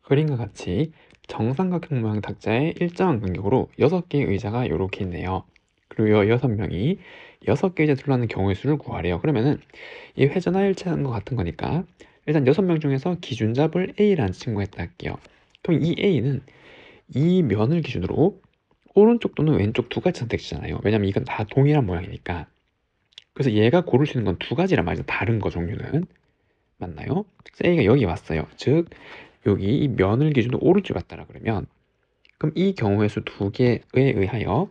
그림과 같이 정삼각형 모양 탁자에 일정한 간격으로 6개의 의자가 이렇게 있네요. 그리고 이 6명이 6개 의자 둘러앉는 경우의 수를 구하래요. 그러면은 이 회전하일치하는 것 같은 거니까 일단 6명 중에서 기준잡을 A라는 친구가 있다 할게요. 그럼 이 A는 이 면을 기준으로 오른쪽 또는 왼쪽 두 가지 선택지잖아요. 왜냐면 이건 다 동일한 모양이니까. 그래서 얘가 고를 수 있는 건 두 가지란 말이죠. 다른 거 종류는. 맞나요? 그래서 A가 여기 왔어요. 즉 여기 이 면을 기준으로 오른쪽 왔다라 그러면 그럼 이 경우의 수 두 개에 의하여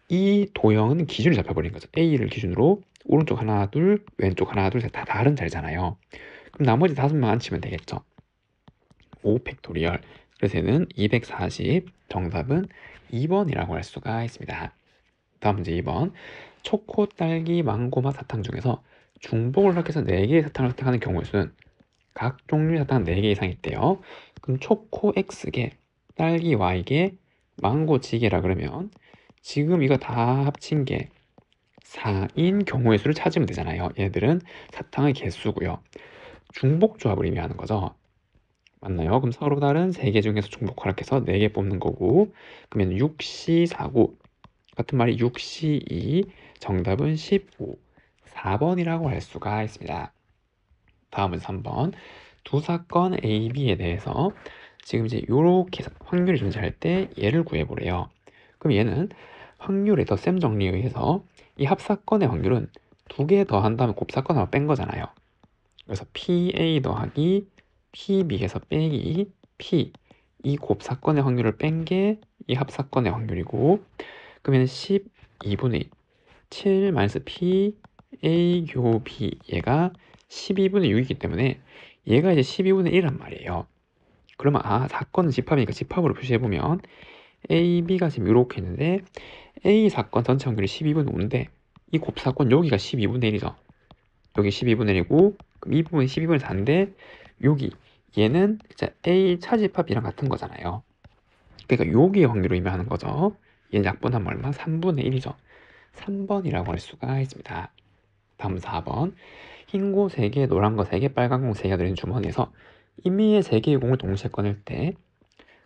이 도형은 기준이 잡혀버린 거죠. A를 기준으로 오른쪽 하나 둘 왼쪽 하나 둘 셋 다 다른 자리잖아요. 그럼 나머지 5명 안 치면 되겠죠. 5 팩토리얼. 그래서 얘는 240. 정답은 2번이라고 할 수가 있습니다. 다음 문제 2번. 초코, 딸기, 망고 맛 사탕 중에서 중복을 선택해서 4개의 사탕을 선택하는 경우의 수는 각 종류의 사탕 4개 이상 있대요. 그럼 초코 X개, 딸기 Y개, 망고 G개라 그러면 지금 이거 다 합친 게 4인 경우의 수를 찾으면 되잖아요. 얘들은 사탕의 개수고요. 중복 조합을 의미하는 거죠. 맞나요? 그럼 서로 다른 3개 중에서 중복 허락해서 4개 뽑는 거고 그러면 6시 4고 같은 말이 6시 2 정답은 15 4번이라고 할 수가 있습니다. 다음은 3번. 두 사건 A, B에 대해서 지금 이제 이렇게 확률이 존재할 때 얘를 구해보래요. 그럼 얘는 확률의 덧셈 정리에 의해서 이 합사건의 확률은 2개 더한 다음에 곱사건 하나 뺀 거잖아요. 그래서 PA 더하기 PB에서 빼기 P 이 곱사건의 확률을 뺀 게 이 합사건의 확률이고 그러면 12분의 7 마이너스 P A 교 B 얘가 12분의 6이기 때문에 얘가 이제 12분의 1란 말이에요. 그러면 사건은 집합이니까 집합으로 표시해보면 A, B가 지금 이렇게 있는데 A 사건 전체 확률이 12분의 5인데 이 곱사건 여기가 12분의 1이죠. 여기 12분의 1이고 그럼 이 부분이 12분의 4인데 여기 얘는 진짜 A 차집합이랑 같은 거잖아요. 그러니까 여기의 확률을 의미하는 거죠. 얘는 약분하면 얼마? 3분의 1이죠. 3번이라고 할 수가 있습니다. 다음 4번. 흰 고 3개, 노란 거 3개, 빨간 공 3개가 들어있는 주머니에서 임의의 3개의 공을 동시에 꺼낼 때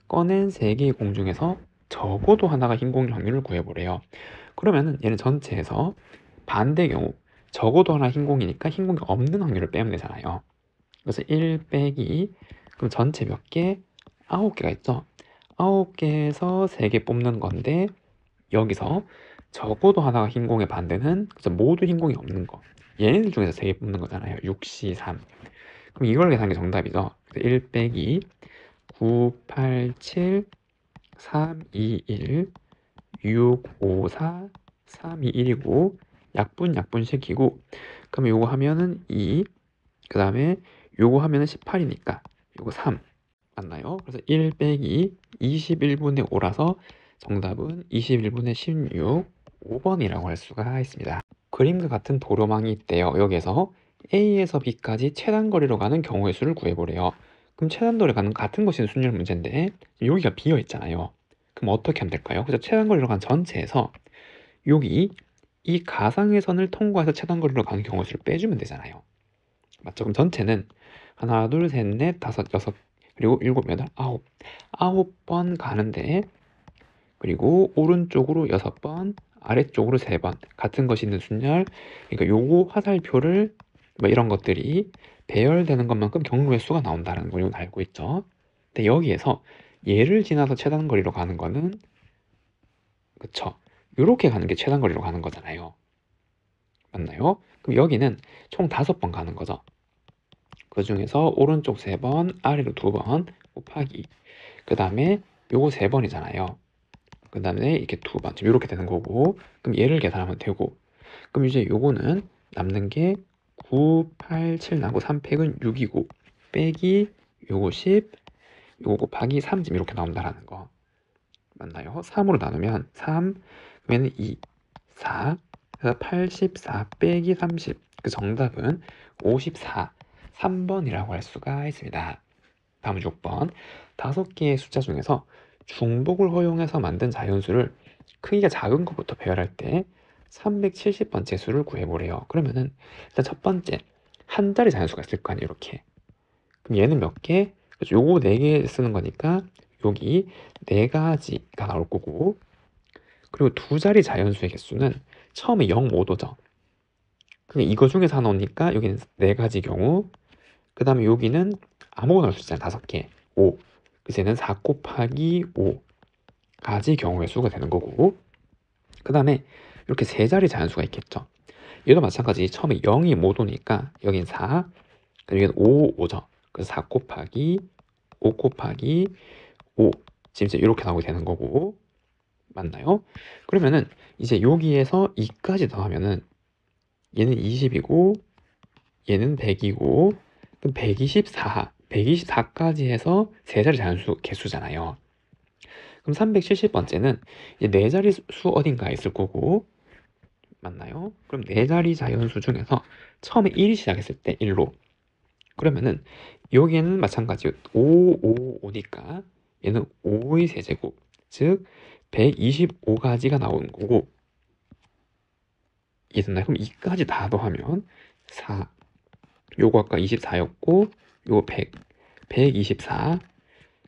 꺼낸 3개의 공 중에서 적어도 하나가 흰 공일 확률을 구해보래요. 그러면은 얘는 전체에서 반대 경우 적어도 하나 흰 공이니까 흰 공이 없는 확률을 빼면 되잖아요. 그래서 1 빼기 그럼 전체 몇 개? 9개가 있죠. 9개에서 3개 뽑는 건데 여기서 적어도 하나가 흰 공의 반대는 그래서 모두 흰 공이 없는 거. 얘네들 중에서 3개 뽑는 거잖아요. 6, C, 3. 그럼 이걸 계산한 게 정답이죠. 그래서 1 빼기 9, 8, 7, 3, 2, 1, 6, 5, 4, 3, 2, 1이고 약분식이고 그럼 요거 하면은 2, 그 다음에 요거 하면은 18이니까 요거 3 맞나요? 그래서 1 빼기 21분의 5라서 정답은 21분의 16 5번이라고 할 수가 있습니다. 그림과 같은 도로망이 있대요. 여기에서 A에서 B까지 최단거리로 가는 경우의 수를 구해보래요. 그럼 최단거리로 가는 같은 것이 순열 문제인데 여기가 비어 있잖아요. 그럼 어떻게 하면 될까요? 그래서 최단거리로 가는 전체에서 여기 이 가상의 선을 통과해서 최단거리로 가는 경우의 수를 빼주면 되잖아요. 맞죠? 그럼 전체는 하나, 둘, 셋, 넷, 다섯, 여섯, 그리고 일곱, 여덟, 아홉. 9번 가는데 그리고 오른쪽으로 6번, 아래쪽으로 3번 같은 것이 있는 순열. 그러니까 요거 화살표를 뭐 이런 것들이 배열되는 것만큼 경로의 수가 나온다는 걸 알고 있죠. 근데 여기에서 얘를 지나서 최단거리로 가는 거는 그쵸? 요렇게 가는 게 최단거리로 가는 거잖아요. 맞나요? 그럼 여기는 총 5번 가는 거죠. 그 중에서 오른쪽 3번, 아래로 2번 곱하기 그 다음에 요거 3번이잖아요. 그 다음에 이렇게 2번 지금 이렇게 되는 거고 그럼 얘를 계산하면 되고 그럼 이제 요거는 남는 게 9, 8, 7 나고 3팩은 6이고 빼기 요거 10 요거 곱하기 3 지금 이렇게 나온다라는 거 맞나요? 3으로 나누면 3 그러면 2, 4 그래서 84 빼기 30 그 정답은 54 3번이라고 할 수가 있습니다. 다음 6번 5개의 숫자 중에서 중복을 허용해서 만든 자연수를 크기가 작은 것부터 배열할 때 370번째 수를 구해보래요. 그러면은 일단 첫 번째 한 자리 자연수가 있을 거 아니에요. 이렇게 그럼 얘는 몇 개? 그래서 요거 4개 쓰는 거니까 여기 4가지가 나올 거고, 그리고 두 자리 자연수의 개수는 처음에 0, 5도죠. 그러니까 이거 중에서 하나 오니까 여기는 4가지 경우, 그 다음에 여기는 아무거나 할 수 있잖아요. 5개, 5. 그래서 얘는 4 곱하기 5가지 경우의 수가 되는 거고, 그 다음에 이렇게 3자리 자연수가 있겠죠. 얘도 마찬가지 처음에 0이 못 오니까 여긴 4, 여기는 5, 5죠. 그래서 4 곱하기 5 곱하기 5, 지금 이제 이렇게 나오게 되는 거고, 맞나요? 그러면은 이제 여기에서 2까지 더하면은 얘는 20이고 얘는 100이고, 그럼 124까지 해서 3자리 자연수 개수잖아요. 그럼 370번째는 이제 4자리 수 어딘가에 있을 거고, 맞나요? 그럼 4자리 자연수 중에서 처음에 1이 시작했을 때 1로, 그러면은 여기에는 마찬가지 5, 5, 5니까 얘는 5의 세제곱, 즉 125가지가 나오는 거고, 이해됐나요? 그럼 2까지 다 더하면 4, 요거 아까 24였고 요거 100, 124,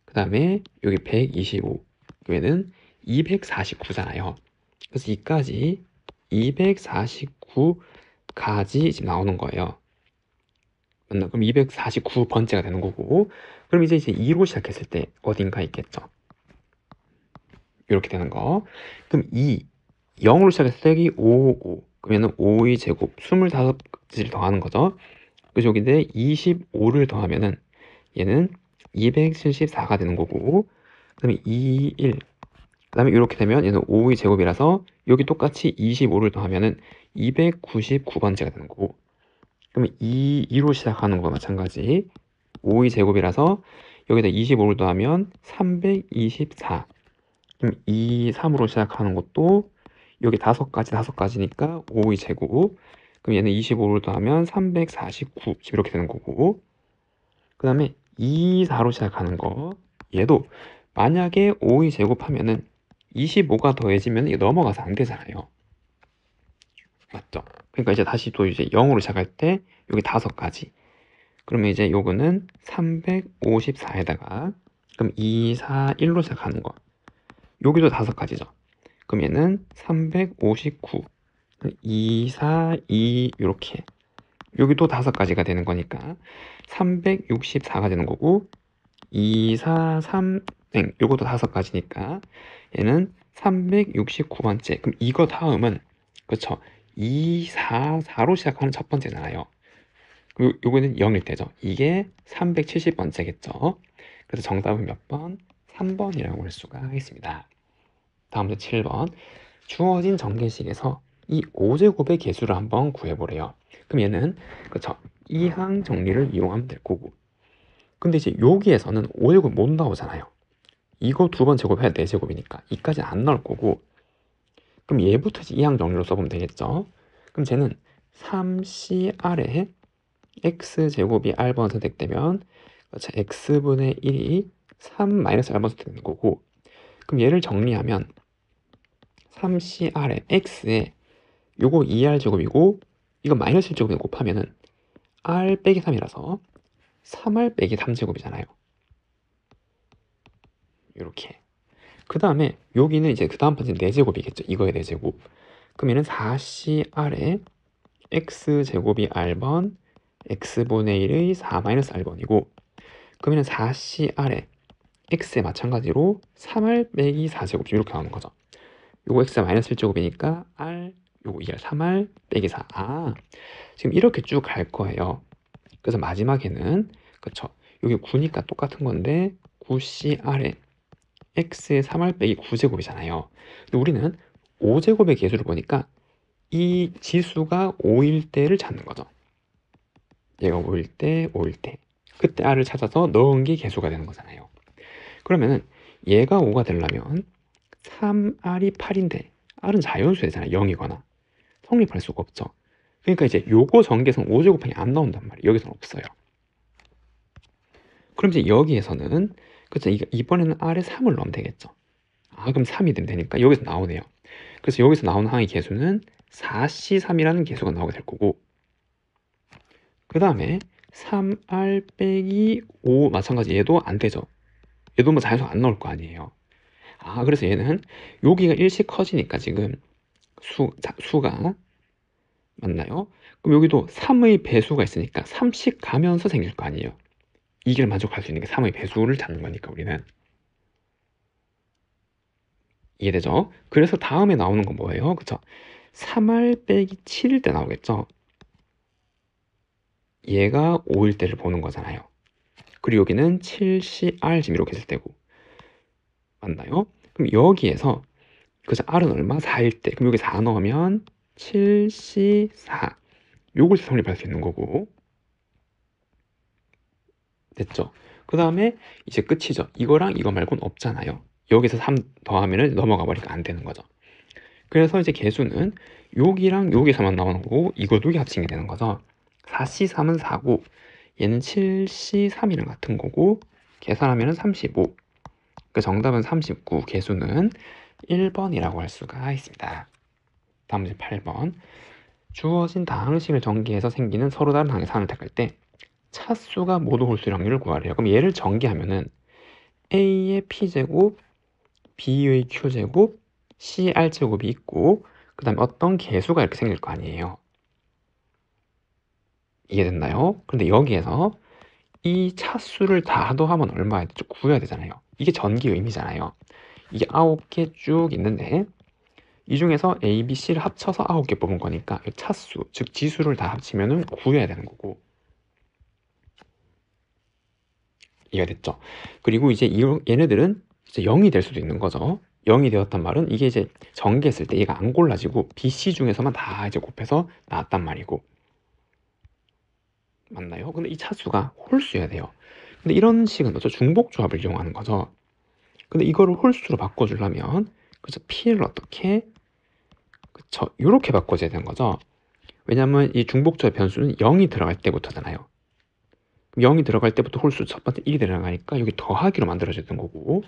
그 다음에 여기 125, 얘는 249잖아요. 그래서 2까지 249가지 지금 나오는 거예요. 맞나? 그럼 249번째가 되는 거고, 그럼 이제 2로 시작했을 때 어딘가 있겠죠. 이렇게 되는 거. 그럼 0으로 시작했을 때 여기 5, 5. 그러면은 5의 제곱 25가지를 더하는 거죠. 그래서 여기에 25를 더하면은 얘는 274가 되는 거고, 그 다음에 2, 1. 그 다음에 이렇게 되면 얘는 5의 제곱이라서 여기 똑같이 25를 더하면은 299번째가 되는 거고, 그러면 2로 시작하는 거와 마찬가지 5의 제곱이라서 여기다 25를 더하면 324. 그럼 2, 3으로 시작하는 것도 여기 5가지니까 5의 제곱. 그럼 얘는 25를 더하면 349 이렇게 되는 거고, 그 다음에 2, 4로 시작하는 거, 얘도 만약에 5의 제곱하면은 25가 더해지면 이게 넘어가서 안 되잖아요. 맞죠? 그러니까 이제 다시 또 이제 0으로 시작할 때 여기 5가지. 그러면 이제 요거는 354에다가 그럼 2, 4, 1로 시작하는 거, 여기도 5가지죠. 그럼 얘는 359, 2, 4, 2 이렇게, 여기도 5가지가 되는 거니까 364가 되는 거고, 2, 4, 3, 요것도 5가지니까 얘는 369번째. 그럼 이거 다음은, 그쵸, 2, 4, 4로 시작하는 첫 번째잖아요. 요거는 0일 때죠. 이게 370번째겠죠. 그래서 정답은 몇 번? 3번이라고 할 수가 있습니다. 다음 문제 7번. 주어진 전개식에서 이 5제곱의 개수를 한번 구해보래요. 그럼 얘는, 그쵸, 이항 정리를 이용하면 될 거고, 근데 이제 여기에서는 5제곱 못 나오잖아요. 이거 2번 제곱해야 4제곱이니까 이까지 안 나올 거고, 그럼 얘부터 이제 이항 정리로 써보면 되겠죠. 그럼 쟤는 3CR에 x제곱이 r번 선택되면, 그렇죠, x분의 1이 3-r번 선택되는 거고, 그럼 얘를 정리하면 3CR에 x에 요거 2r제곱이고 이거 마이너스 1제곱에 곱하면은 r 빼기 3이라서 3r 빼기 3제곱이잖아요. 이렇게. 그 다음에 여기는 이제 그 다음 번째 4제곱이겠죠. 이거의 4제곱. 그럼 얘는 4CR에 x제곱이 r번, x분의 1의 4-r번이고, 그러면 4CR에 x에 마찬가지로 3r 빼기 4제곱 이렇게 나오는 거죠. 요거 x가 마이너스 1제곱이니까 r, 요거 2r, 3r 빼기 4. 아, 지금 이렇게 쭉 갈 거예요. 그래서 마지막에는, 그쵸, 여기 9니까 똑같은 건데 9CR에 x의 3r 빼기 9제곱이잖아요. 근데 우리는 5제곱의 개수를 보니까 이 지수가 5일 때를 찾는 거죠. 얘가 5일 때, 5일 때. 그때 r을 찾아서 넣은 게 개수가 되는 거잖아요. 그러면은 얘가 5가 되려면 3r이 8인데 r은 자연수 되잖아요. 0이거나. 성립할 수가 없죠. 그러니까 이제 요거 전개성 5제곱항이 안 나온단 말이에요. 여기서는 없어요. 그럼 이제 여기에서는, 그쵸, 이번에는 r에 3을 넣으면 되겠죠. 아, 그럼 3이 되면 되니까 여기서 나오네요. 그래서 여기서 나오는 항의 개수는 4C3이라는 개수가 나오게 될 거고, 그 다음에 3R 빼기 5 마찬가지 얘도 안 되죠. 얘도 뭐 자연수 안 나올 거 아니에요. 그래서 얘는 여기가 1씩 커지니까 지금 수가 맞나요? 그럼 여기도 3의 배수가 있으니까 3씩 가면서 생길 거 아니에요. 이걸 만족할 수 있는 게 3의 배수를 찾는 거니까 우리는. 이해되죠? 그래서 다음에 나오는 건 뭐예요? 그쵸? 3R 빼기 7일 때 나오겠죠? 얘가 5일 때를 보는 거잖아요. 그리고 여기는 7CR 지금 이렇게 쓸 때고. 맞나요? 그럼 여기에서 그죠? R은 얼마? 4일 때. 그럼 여기 4 넣으면 7C4. 요걸 성립할 수 있는 거고. 됐죠? 그 다음에 이제 끝이죠. 이거랑 이거 말고는 없잖아요. 여기서 3 더하면 넘어가 버리니까 안 되는 거죠. 그래서 이제 개수는 여기랑 여기서만 나오는 거고 이거 두 개 합친 게 되는 거죠. 4C3은 4고 얘는 7C3이랑 같은 거고 계산하면 35. 그 정답은 39. 개수는 1번이라고 할 수가 있습니다. 다음 문제 8번. 주어진 다항식을 전개해서 생기는 서로 다른 항상을 택할 때 차수가 모두 홀수의 확률을 구하래요. 그럼 얘를 전개하면은 A의 P제곱, B의 Q제곱, C R제곱이 있고 그 다음에 어떤 개수가 이렇게 생길 거 아니에요. 이해됐나요? 근데 여기에서 이 차수를 다 더하면 얼마야 되죠? 구해야 되잖아요. 이게 전기 의미잖아요. 이게 9개 쭉 있는데 이 중에서 A, B, C를 합쳐서 9개 뽑은 거니까 차수, 즉 지수를 다 합치면 구해야 되는 거고. 이해가 됐죠? 그리고 이제 얘네들은 이제 0이 될 수도 있는 거죠. 0이 되었단 말은 이게 이제 전개했을 때 얘가 안 골라지고 B, C 중에서만 다 이제 곱해서 나왔단 말이고. 맞나요? 근데 이 차수가 홀수여야 돼요. 근데 이런 식은 어쩌 중복조합을 이용하는 거죠. 근데 이거를 홀수로 바꿔주려면 그죠? P를 어떻게 그쵸? 이렇게 바꿔줘야 되는 거죠. 왜냐면 이 중복조합 변수는 0이 들어갈 때부터잖아요. 0이 들어갈 때부터 홀수 첫 번째 1이 들어가니까 여기 더하기로 만들어졌던 거고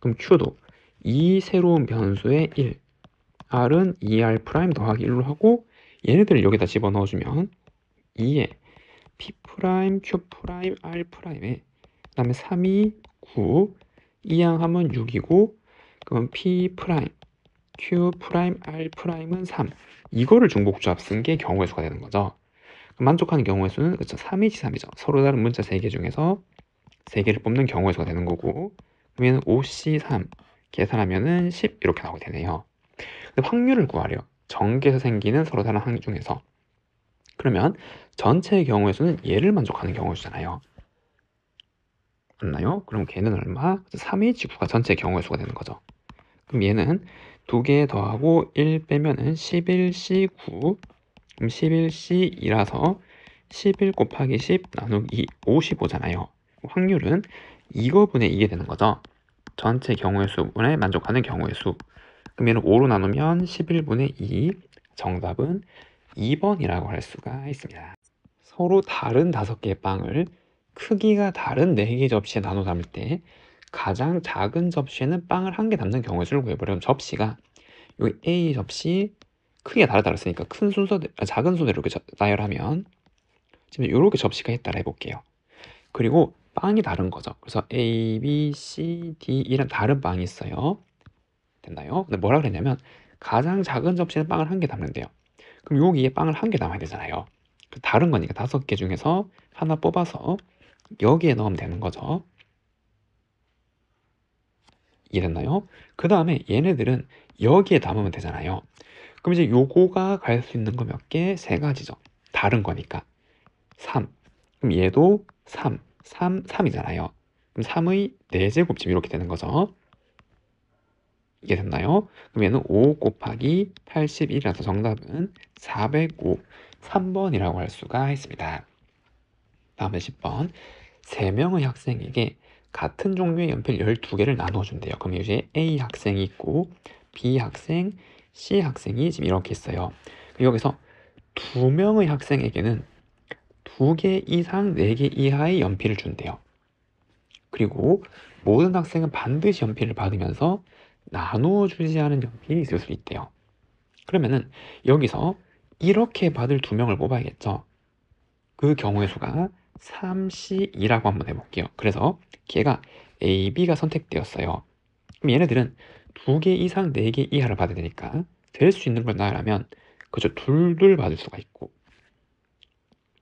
그럼 Q도 이 새로운 변수의 1 R은 2R 프라임 더하기 1로 하고 얘네들을 여기다 집어넣어주면 2에 P 프라임 Q 프라임 R 프라임에 그 다음에 3이 9 이항하면 6이고 그러면 P 프라임 Q 프라임 R 프라임은 3 이거를 중복조합 쓴 게 경우의 수가 되는 거죠. 만족하는 경우의 수는 그쵸 3이지 3이죠. 서로 다른 문자 3개 중에서 3개를 뽑는 경우의 수가 되는 거고 그러면 5C3 계산하면은 10 이렇게 나오게 되네요. 근데 확률을 구하래요. 전개에서 생기는 서로 다른 항 중에서. 그러면 전체의 경우의 수는 얘를 만족하는 경우의 수잖아요. 맞나요? 그럼 걔는 얼마? 3H9가 전체 경우의 수가 되는 거죠. 그럼 얘는 2개 더하고 1 빼면은 11C9 그럼 11C2라서 11 곱하기 10 나누기 55잖아요. 확률은 이거분의 이게 되는 거죠. 전체 경우의 수분에 만족하는 경우의 수. 그럼 얘는 5로 나누면 11분의 2. 정답은 2번이라고 할 수가 있습니다. 서로 다른 5개의 빵을 크기가 다른 4개 접시에 나눠 담을 때 가장 작은 접시에는 빵을 1개 담는 경우의 수를 구해보려면 접시가 여기 A 접시 크기가 다르다 그랬으니까 큰 순서대로 작은 순서대로 이렇게 나열하면 지금 이렇게 접시가 있다라 해볼게요. 그리고 빵이 다른 거죠. 그래서 A, B, C, D 이런 다른 빵이 있어요. 됐나요? 근데 뭐라 그랬냐면 가장 작은 접시는 빵을 1개 담는데요. 그럼 여기에 빵을 1개 담아야 되잖아요. 다른 거니까 5개 중에서 하나 뽑아서 여기에 넣으면 되는 거죠. 이해됐나요? 그 다음에 얘네들은 여기에 담으면 되잖아요. 그럼 이제 요거가 갈 수 있는 거 몇 개? 3가지죠. 다른 거니까. 3. 그럼 얘도 3. 3, 3이잖아요. 그럼 3의 4제곱쯤 이렇게 되는 거죠. 이게 됐나요? 그럼 얘는 5 곱하기 81이라서 정답은 405, 3번이라고 할 수가 있습니다. 다음에 10번. 3명의 학생에게 같은 종류의 연필 12개를 나눠준대요. 그럼 이제 A 학생이 있고 B 학생, C 학생이 지금 이렇게 있어요. 여기서 2명의 학생에게는 2개 이상 4개 이하의 연필을 준대요. 그리고 모든 학생은 반드시 연필을 받으면서 나누어 주지 않은 연필이 있을 수 있대요. 그러면은 여기서 이렇게 받을 2명을 뽑아야겠죠. 그 경우의 수가 3C2라고 한번 해볼게요. 그래서 걔가 A, B가 선택되었어요. 그럼 얘네들은 2개 이상 4개 이하를 받아야 되니까 될 수 있는 걸 나열하면 그죠, 둘둘 받을 수가 있고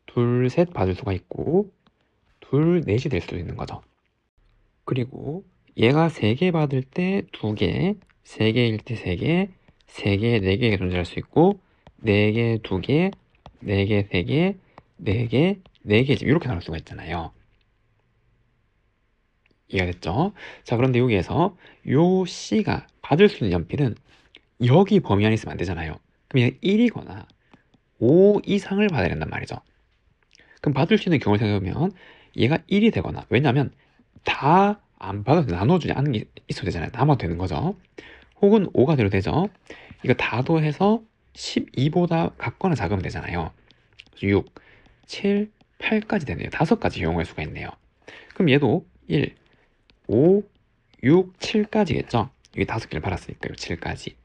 둘, 셋 받을 수가 있고 둘, 넷이 될 수도 있는 거죠. 그리고 얘가 3개 받을 때 2개, 3개일 때 3개, 3개, 4개가 존재할 수 있고 4개, 2개, 4개, 3개, 4개, 4개 이렇게 나올 수가 있잖아요. 이해가 됐죠? 자, 그런데 여기에서 요 C가 받을 수 있는 연필은 여기 범위 안에 있으면 안 되잖아요. 그럼 얘가 1이거나 5 이상을 받아야 된단 말이죠. 그럼 받을 수 있는 경우를 생각해보면 얘가 1이 되거나, 왜냐면 다 안 받아도 나눠주지 않는 게 있어도 되잖아요. 남아도 되는 거죠. 혹은 5가 돼도 되죠. 이거 다 더해서 12보다 같거나 작으면 되잖아요. 6, 7, 8까지 되네요. 5가지 이용할 수가 있네요. 그럼 얘도 1, 5, 6, 7까지겠죠. 여기 5개를 받았으니까 7까지.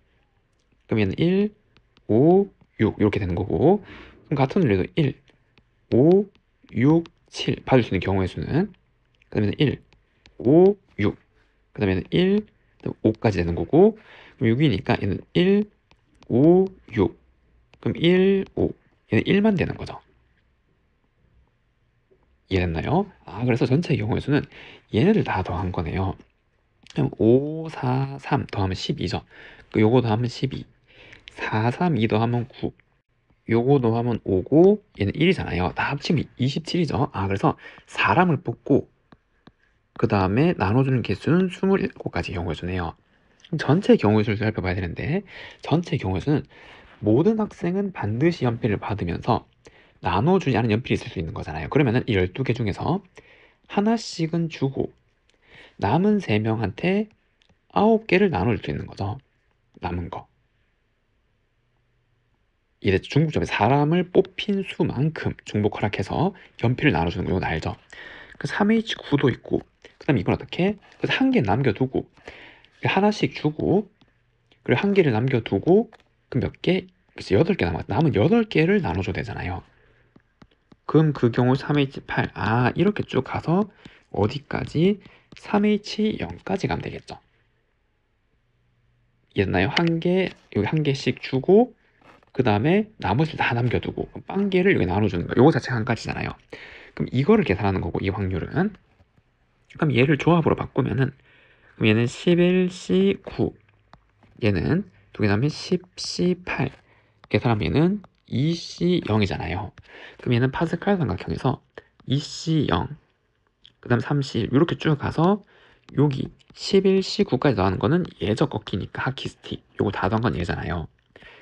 그럼 얘는 1, 5, 6 이렇게 되는 거고, 그럼 같은 논리도 1, 5, 6, 7 받을 수 있는 경우의 수는, 그 다음에 1, 5, 6, 그 다음에는 1, 5까지 되는 거고, 그럼 6이니까 얘는 1, 5, 6, 그럼 1, 5, 얘는 1만 되는 거죠. 이해됐나요? 그래서 전체 경우의 수는 얘네들 다 더한 거네요. 그럼 5, 4, 3 더하면 12죠. 요거 더하면 12, 4, 3, 2 더하면 9, 요거 더하면 5고 얘는 1이잖아요. 다 합치면 27이죠. 그래서 사람을 뽑고 그 다음에 나눠주는 개수는 27가지 경우의 수네요. 전체 경우의 수를 살펴봐야 되는데, 전체 경우의 수는 모든 학생은 반드시 연필을 받으면서 나눠주지 않은 연필이 있을 수 있는 거잖아요. 그러면은 이 12개 중에서 하나씩은 주고 남은 3명한테 9개를 나눌 수 있는 거죠. 남은 거. 이제 중복점에 사람을 뽑힌 수만큼 중복 허락해서 연필을 나눠주는 거, 이거 알죠? 그 3H9도 있고, 그 다음에 이건 어떻게? 그래서 한 개 남겨두고 하나씩 주고, 그리고 한 개를 남겨두고, 그 몇 개? 그래서 8개 남은 8개를 나눠줘야 되잖아요. 그럼 그 경우 3H8, 이렇게 쭉 가서 어디까지? 3H0까지 가면 되겠죠. 이해됐나요? 여기 한 개씩 주고, 그 다음에 나머지를 다 남겨두고, 빵개를 여기 나눠주는 거. 요거 자체가 한 가지잖아요. 그럼 이거를 계산하는 거고, 이 확률은. 그럼 얘를 조합으로 바꾸면은, 그럼 얘는 11C9, 얘는 두 개 나면 10C8, 계산하면 얘는 2C0이잖아요. 그럼 얘는 파스칼 삼각형에서 2C0, 그 다음 3C1 이렇게 쭉 가서 여기 11C9까지 나오는 거는 얘죠. 꺾이니까 하키스틱 요거 다 더한 건 얘잖아요.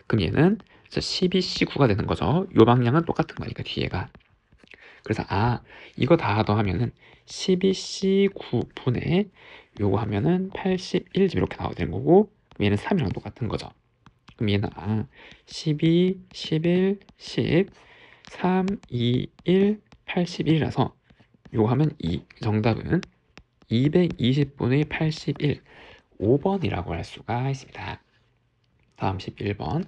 그럼 얘는 12C9가 되는 거죠. 요 방향은 똑같은 거니까 뒤에가. 그래서 이거 다 더하면은 12C9분의 요거 하면은 81 이렇게 나오게 되는 거고, 얘는 3이랑 똑같은 거죠. 그럼 얘는 12, 11, 10, 3, 2, 1, 81이라서 요거 하면 정답은 220분의 81, 5번이라고 할 수가 있습니다. 다음 11번.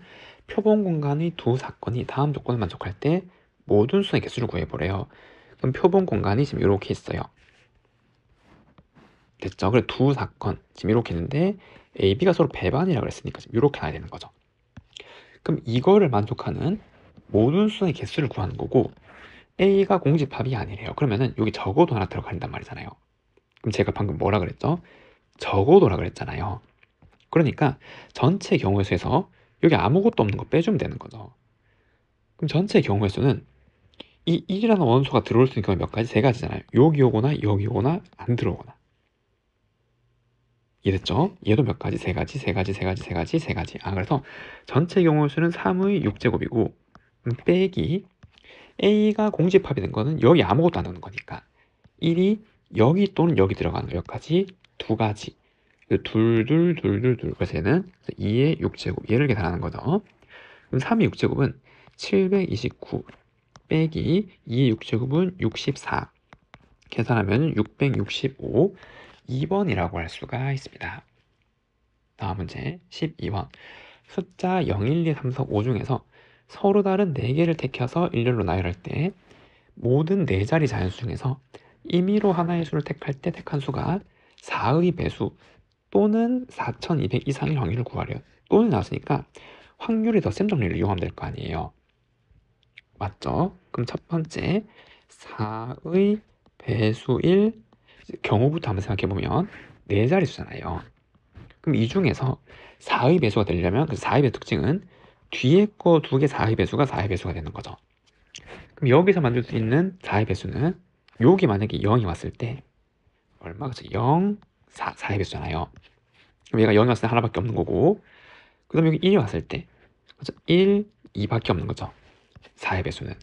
표본 공간의 두 사건이 다음 조건을 만족할 때 모든 수의 개수를 구해보래요. 그럼 표본 공간이 지금 이렇게 있어요. 됐죠? 그래, 두 사건 지금 이렇게 있는데 A, B가 서로 배반이라고 했으니까 지금 이렇게 나야 되는 거죠. 그럼 이거를 만족하는 모든 수의 개수를 구하는 거고, A가 공집합이 아니래요. 그러면은 여기 적어도 하나 들어간단 말이잖아요. 그럼 제가 방금 뭐라 그랬죠? 적어도라 그랬잖아요. 그러니까 전체 경우의 수에서 여기 아무것도 없는 거 빼주면 되는 거죠. 그럼 전체 경우의 수는 이 1이라는 원소가 들어올 수 있는 경우 몇 가지? 3가지잖아요. 여기 오거나 여기 오거나 안 들어오거나. 이해됐죠? 얘도 몇 가지? 3가지, 3가지, 3가지, 3가지, 3가지. 그래서 전체 경우의 수는 3의 6제곱이고 빼기 A가 공집합이 된 거는 여기 아무것도 안 넣는 거니까 1이 여기 또는 여기 들어가는 거 여기까지 2가지. 둘, 둘, 둘, 둘, 둘. 그래서 얘는 2의 6제곱. 얘를 계산하는 거죠. 그럼 3의 6제곱은 729 빼기 2의 6제곱은 64. 계산하면 665. 2번이라고 할 수가 있습니다. 다음 문제 12번. 숫자 0, 1, 2, 3, 4, 5 중에서 서로 다른 4개를 택해서 일렬로 나열할 때 모든 4자리 자연수 중에서 임의로 하나의 수를 택할 때 택한 수가 4의 배수 또는 4200 이상일 확률을 구하래요. 또는 나왔으니까 확률이 더 센 정리를 이용하면 될 거 아니에요. 맞죠? 그럼 첫 번째 4의 배수일 경우부터 한번 생각해보면 4자리 수잖아요. 그럼 이 중에서 4의 배수가 되려면 그 4의 배수 특징은 뒤에 거 2개 4의 배수가 4의 배수가 되는 거죠. 그럼 여기서 만들 수 있는 4의 배수는 여기 만약에 0이 왔을 때 얼마겠죠? 0, 4의 배수잖아요. 그럼 얘가 0이 왔을 때 하나밖에 없는 거고, 그 다음에 여기 1이 왔을 때 그렇죠? 1, 2밖에 없는 거죠. 4의 배수는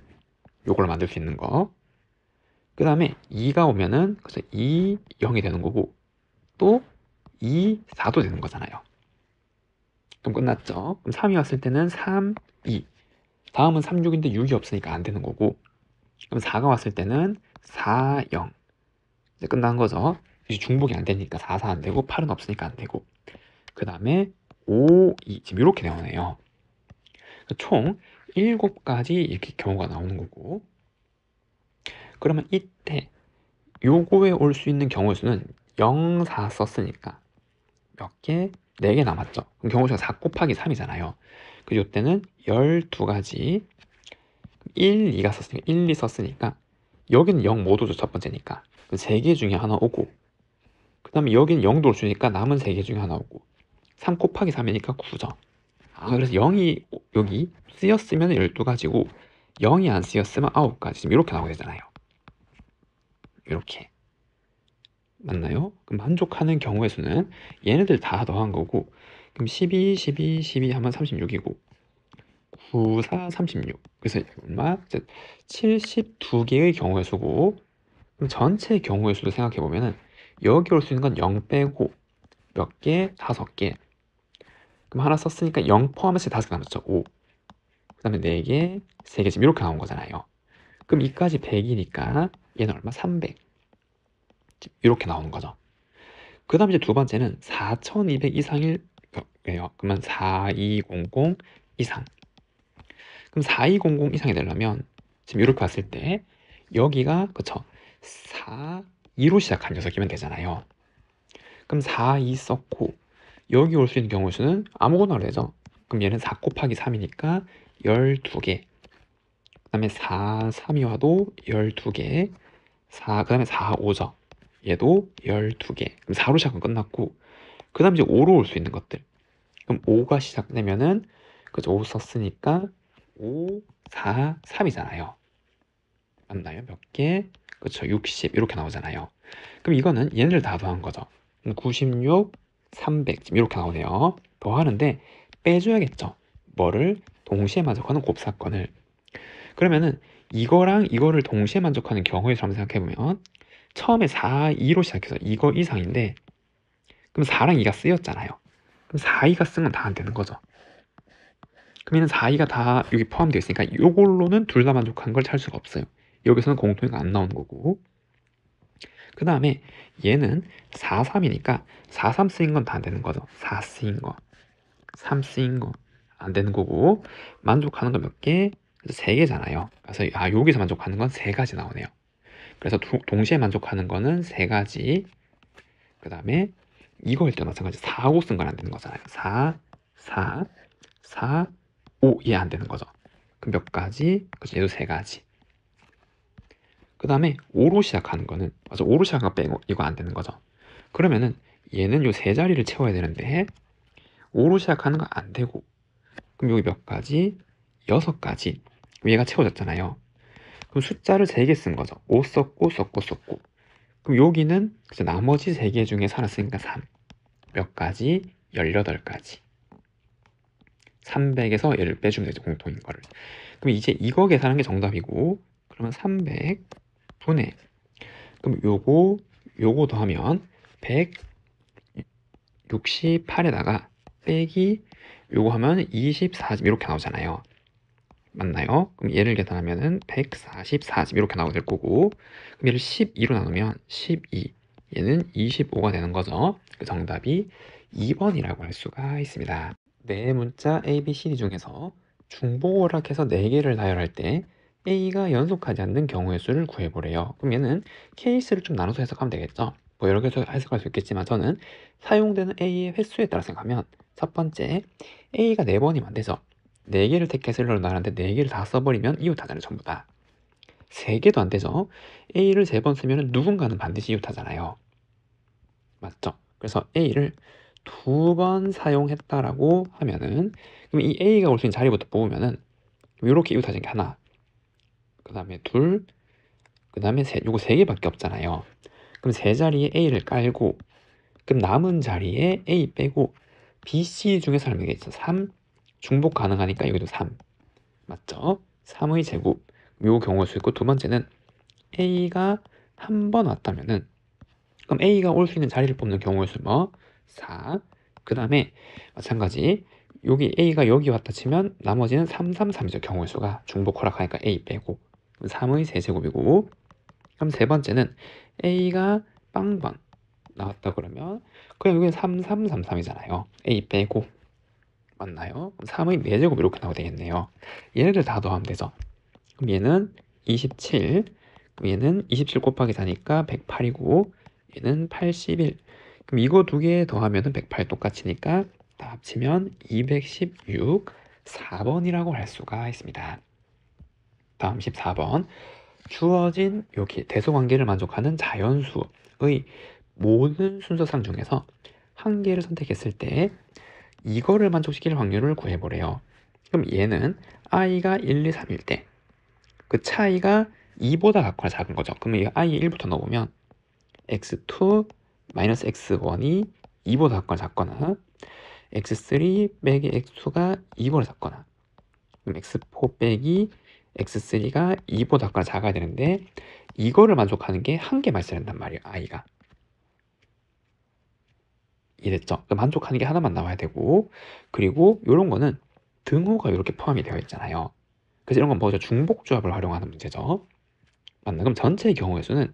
요걸 만들 수 있는 거. 그 다음에 2가 오면은 그래서 2, 0이 되는 거고, 또 2, 4도 되는 거잖아요. 그럼 끝났죠. 그럼 3이 왔을 때는 3, 2. 다음은 3, 6인데 6이 없으니까 안 되는 거고, 그럼 4가 왔을 때는 4, 0. 이제 끝난 거죠. 이제 중복이 안 되니까 4, 4 안 되고 8은 없으니까 안 되고, 그 다음에 5, 2 지금 이렇게 나오네요. 총 7가지 이렇게 경우가 나오는 거고, 그러면 이때 요거에 올 수 있는 경우의 수는 0, 4 썼으니까 몇 개? 4개 남았죠. 그럼 경우 수가 4 곱하기 3이잖아요. 그 요때는 12가지 1, 2가 썼으니까 1, 2 썼으니까 여기는 0 못 오죠. 첫 번째니까 3개 중에 하나 오고, 그 다음에 여기는 0도 올 수 있으니까 남은 3개 중에 하나 오고, 3 곱하기 3이니까 9죠. 그래서 0이 여기 쓰였으면 12가지고 0이 안 쓰였으면 9가지 지금 이렇게 나오게 되잖아요. 이렇게 맞나요? 그럼 만족하는 경우의 수는 얘네들 다 더한 거고, 그럼 12, 12, 12 하면 36이고 9, 4, 36. 그래서 얼마? 72개의 경우의 수고, 그럼 전체 경우의 수를 생각해 보면은 여기 올 수 있는 건 0 빼고 몇 개? 5개. 그럼 하나 썼으니까 0 포함해서 5개 남았죠. 5. 그 다음에 4개, 3개 지금 이렇게 나온 거잖아요. 그럼 이까지 100이니까 얘는 얼마? 300. 이렇게 나오는 거죠. 그 다음 이제 두 번째는 4200 이상일 거예요. 그러면 4200 이상. 그럼 4200 이상이 되려면 지금 이렇게 봤을 때 여기가 그쵸 42로 시작한 녀석이면 되잖아요. 그럼 42 썼고 여기 올 수 있는 경우의 수는 아무거나 되죠. 그럼 얘는 4 곱하기 3이니까 12개. 그 다음에 4, 3이 와도 12개. 4, 그 다음에 4, 5죠. 얘도 12개. 그럼 4로 시작은 끝났고, 그 다음 이제 5로 올 수 있는 것들. 그럼 5가 시작되면은, 그죠? 5 썼으니까 5, 4, 3이잖아요. 맞나요? 몇 개? 그쵸? 60. 이렇게 나오잖아요. 그럼 이거는 얘네를 다 더한 거죠. 96, 300. 지금 이렇게 나오네요. 더하는데 빼줘야겠죠. 뭐를? 동시에 만족하는 곱사건을. 그러면은 이거랑 이거를 동시에 만족하는 경우의 수 한번 생각해보면 처음에 4, 2로 시작해서 이거 이상인데, 그럼 4랑 2가 쓰였잖아요. 그럼 4, 2가 쓴 건 다 안 되는 거죠. 그럼 얘는 4, 2가 다 여기 포함되어 있으니까 이걸로는 둘 다 만족한 걸 찾을 수가 없어요. 여기서는 공통이가 안 나오는 거고, 그 다음에 얘는 4, 3이니까 4, 3 쓰인 건 다 안 되는 거죠. 4 쓰인 거, 3 쓰인 거 안 되는 거고, 만족하는 거 몇 개? 3개잖아요. 그래서 여기서 만족하는 건 3가지 나오네요. 그래서 동시에 만족하는 거는 3가지. 그 다음에 이거일 때 마찬가지 4, 5 쓴 건 안 되는 거잖아요. 4, 4, 4, 5 얘 안 되는 거죠. 그럼 몇 가지? 그래서 얘도 3가지. 그 다음에 5로 시작하는 거는, 맞아, 5로 시작한 거 빼고 이거 안 되는 거죠. 그러면은 얘는 요 3자리를 채워야 되는데 5로 시작하는 거 안 되고, 그럼 여기 몇 가지? 6가지. 그럼 얘가 채워졌잖아요. 그럼 숫자를 3개 쓴 거죠. 5 썼고 썼고 썼고. 그럼 여기는 그래서 나머지 3개 중에 하나 쓰니까 3. 몇 가지? 18가지. 300에서 얘를 빼주면 되죠. 공통인 거를. 그럼 이제 이거 계산하는 게 정답이고, 그러면 300분의, 그럼 요거 더하면 168에다가 빼기 요거 하면 24집 이렇게 나오잖아요. 맞나요? 그럼 얘를 계산하면은 144집 이렇게 나오게 될 거고, 그럼 얘를 12로 나누면 12, 얘는 25가 되는 거죠. 그 정답이 2번이라고 할 수가 있습니다. 네 문자 A, B, C, D 중에서 중복 오락해서 4개를 나열할 때 A가 연속하지 않는 경우의 수를 구해보래요. 그럼 얘는 케이스를 좀 나눠서 해석하면 되겠죠. 뭐 여러 개 해석할 수 있겠지만 저는 사용되는 A의 횟수에 따라 생각하면 첫 번째 A가 4번이면 안 되죠. 4개를 택해서 나눴는데 4개를 다 써버리면 이웃하잖아요. 전부 다. 3개도 안 되죠. A를 3번 쓰면 누군가는 반드시 이웃하잖아요. 맞죠? 그래서 A를 2번 사용했다라고 하면은 그럼 이 A가 올 수 있는 자리부터 뽑으면은 이렇게 이웃하는 게 하나, 그 다음에 둘, 그 다음에 셋. 요거 3개밖에 없잖아요. 그럼 세 자리에 A를 깔고 그럼 남은 자리에 A 빼고 B, C 중에서 하는 게 있어. 3 중복 가능하니까 여기도 3 맞죠? 3의 제곱 요 경우일 수 있고 두 번째는 A가 한 번 왔다면은 그럼 A가 올 수 있는 자리를 뽑는 경우의 수 뭐? 4 그 다음에 마찬가지 여기 A가 여기 왔다 치면 나머지는 3, 3, 3이죠. 경우의 수가 중복 허락하니까 A 빼고 3의 세제곱이고 그럼 세 번째는 A가 빵번 나왔다 그러면 그냥 여기는 3, 3, 3, 3이잖아요. A 빼고 맞나요? 3의 4제곱 이렇게 나오게 되겠네요. 얘네들 다 더하면 되죠. 그럼 얘는 27, 그럼 얘는 27 곱하기 4니까 108이고 얘는 81. 그럼 이거 두 개 더하면 108 똑같으니까 다 합치면 216, 4번이라고 할 수가 있습니다. 다음 14번. 주어진 여기 대소관계를 만족하는 자연수의 모든 순서상 중에서 한 개를 선택했을 때 이거를 만족시킬 확률을 구해보래요. 그럼 얘는 i가 1, 2, 3일 때 그 차이가 2보다 같거나 작은 거죠. 그러면 이 i 1부터 넣어보면 x2 마이너스 x1이 2보다 같거나 작거나 x3 빼기 x2가 2보다 작거나 그럼 x4 빼기 x3가 2보다 작거나 작아야 되는데 이거를 만족하는 게 한 개만 있어야 된단 말이에요. i가 이랬죠. 만족하는 게 하나만 나와야 되고 그리고 이런 거는 등호가 이렇게 포함이 되어 있잖아요. 그래서 이런 건 뭐죠? 중복조합을 활용하는 문제죠. 맞나? 그럼 전체의 경우의 수는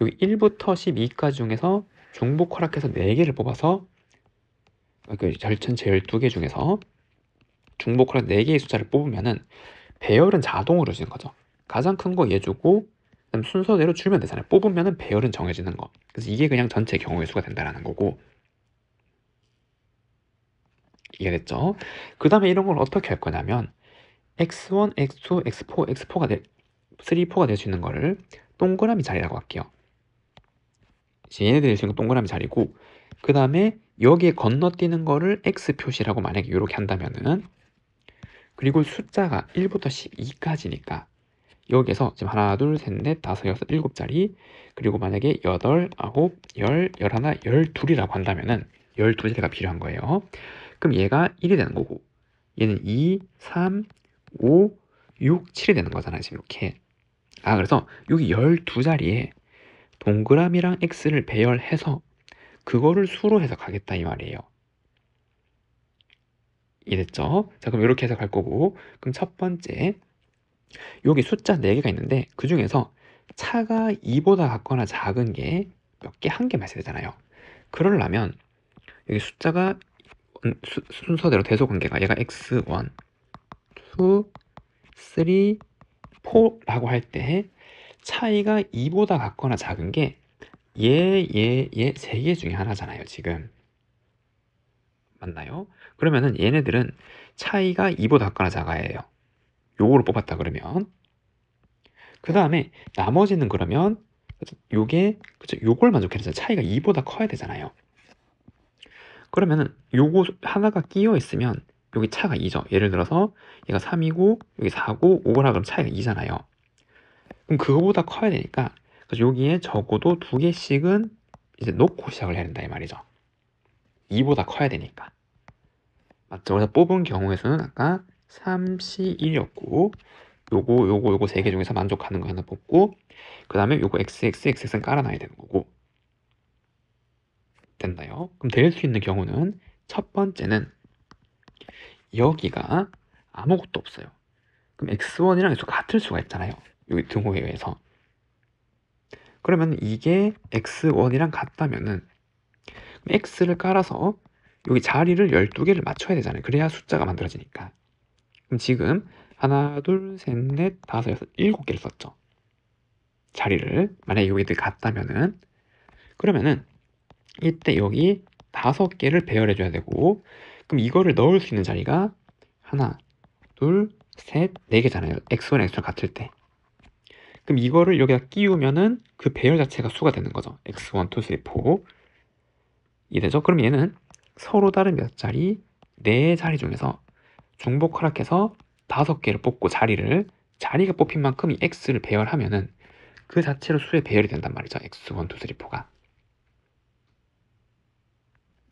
여기 1부터 12까지 중에서 중복 허락해서 4개를 뽑아서 그 전체 12개 중에서 중복 허락 4개의 숫자를 뽑으면은 배열은 자동으로 주는 거죠. 가장 큰 거 얘 주고 그다음 순서대로 줄면 되잖아요. 뽑으면은 배열은 정해지는 거. 그래서 이게 그냥 전체 경우의 수가 된다라는 거고. 이해됐죠? 그 다음에 이런 걸 어떻게 할 거냐면 x1, x2, x4, x4가 3, 4가 될 수 있는 거를 동그라미 자리라고 할게요. 얘네들이 될 수 있는 동그라미 자리고 그 다음에 여기에 건너뛰는 거를 x 표시라고 만약에 이렇게 한다면은 그리고 숫자가 1부터 12까지니까 여기에서 지금 하나, 둘, 셋, 넷, 다섯, 여섯, 일곱 자리 그리고 만약에 8, 9, 10, 11, 12이라고 한다면은 12자리가 필요한 거예요. 그럼 얘가 1이 되는 거고 얘는 2, 3, 5, 6, 7이 되는 거잖아요. 지금 이렇게. 그래서 여기 12자리에 동그라미랑 x를 배열해서 그거를 수로 해석하겠다 이 말이에요. 이해됐죠? 자, 그럼 이렇게 해석할 거고 그럼 첫 번째 여기 숫자 4개가 있는데 그 중에서 차가 2보다 같거나 작은 게 몇 개? 한 개만 있어야 되잖아요. 그러려면 여기 숫자가 순서대로 대소관계가 얘가 x1, 2, 3, 4라고 할 때 차이가 2보다 같거나 작은 게 얘, 3개 중에 하나잖아요, 지금. 맞나요? 그러면은 얘네들은 차이가 2보다 같거나 작아야 해요. 요거를 뽑았다 그러면. 그 다음에 나머지는 그러면 요게 그쵸? 요걸 만족해서 차이가 2보다 커야 되잖아요. 그러면은 요거 하나가 끼어 있으면 여기 차가 2죠. 예를 들어서 얘가 3이고 여기 4고 5라 그러면 차이가 2잖아요. 그럼 그거보다 커야 되니까 그래서 여기에 적어도 2개씩은 이제 놓고 시작을 해야 된다 이 말이죠. 2보다 커야 되니까. 맞죠? 그래서 뽑은 경우의 수는 아까 3, C, 1이었고 요거 3개 중에서 만족하는 거 하나 뽑고 그 다음에 요거 XXX는 깔아놔야 되는 거고 됐나요? 그럼 될 수 있는 경우는 첫 번째는 여기가 아무것도 없어요. 그럼 x1이랑 x2 같을 수가 있잖아요. 여기 등호에 의해서. 그러면 이게 x1이랑 같다면은 x를 깔아서 여기 자리를 12개를 맞춰야 되잖아요. 그래야 숫자가 만들어지니까. 그럼 지금 하나, 둘, 셋, 넷, 다섯, 여섯, 일곱 개를 썼죠. 자리를. 만약에 여기들 같다면은. 그러면은 이때 여기 다섯 개를 배열해 줘야 되고, 그럼 이거를 넣을 수 있는 자리가 하나, 둘, 셋, 네 개잖아요. x1, x2 같을 때. 그럼 이거를 여기다 끼우면은 그 배열 자체가 수가 되는 거죠. x1, 2, 3, 4 이되죠. 그럼 얘는 서로 다른 몇 자리, 네 자리 중에서 중복 허락해서 다섯 개를 뽑고 자리가 뽑힌 만큼 이 x를 배열하면은 그 자체로 수의 배열이 된단 말이죠. x1, 2, 3, 4가.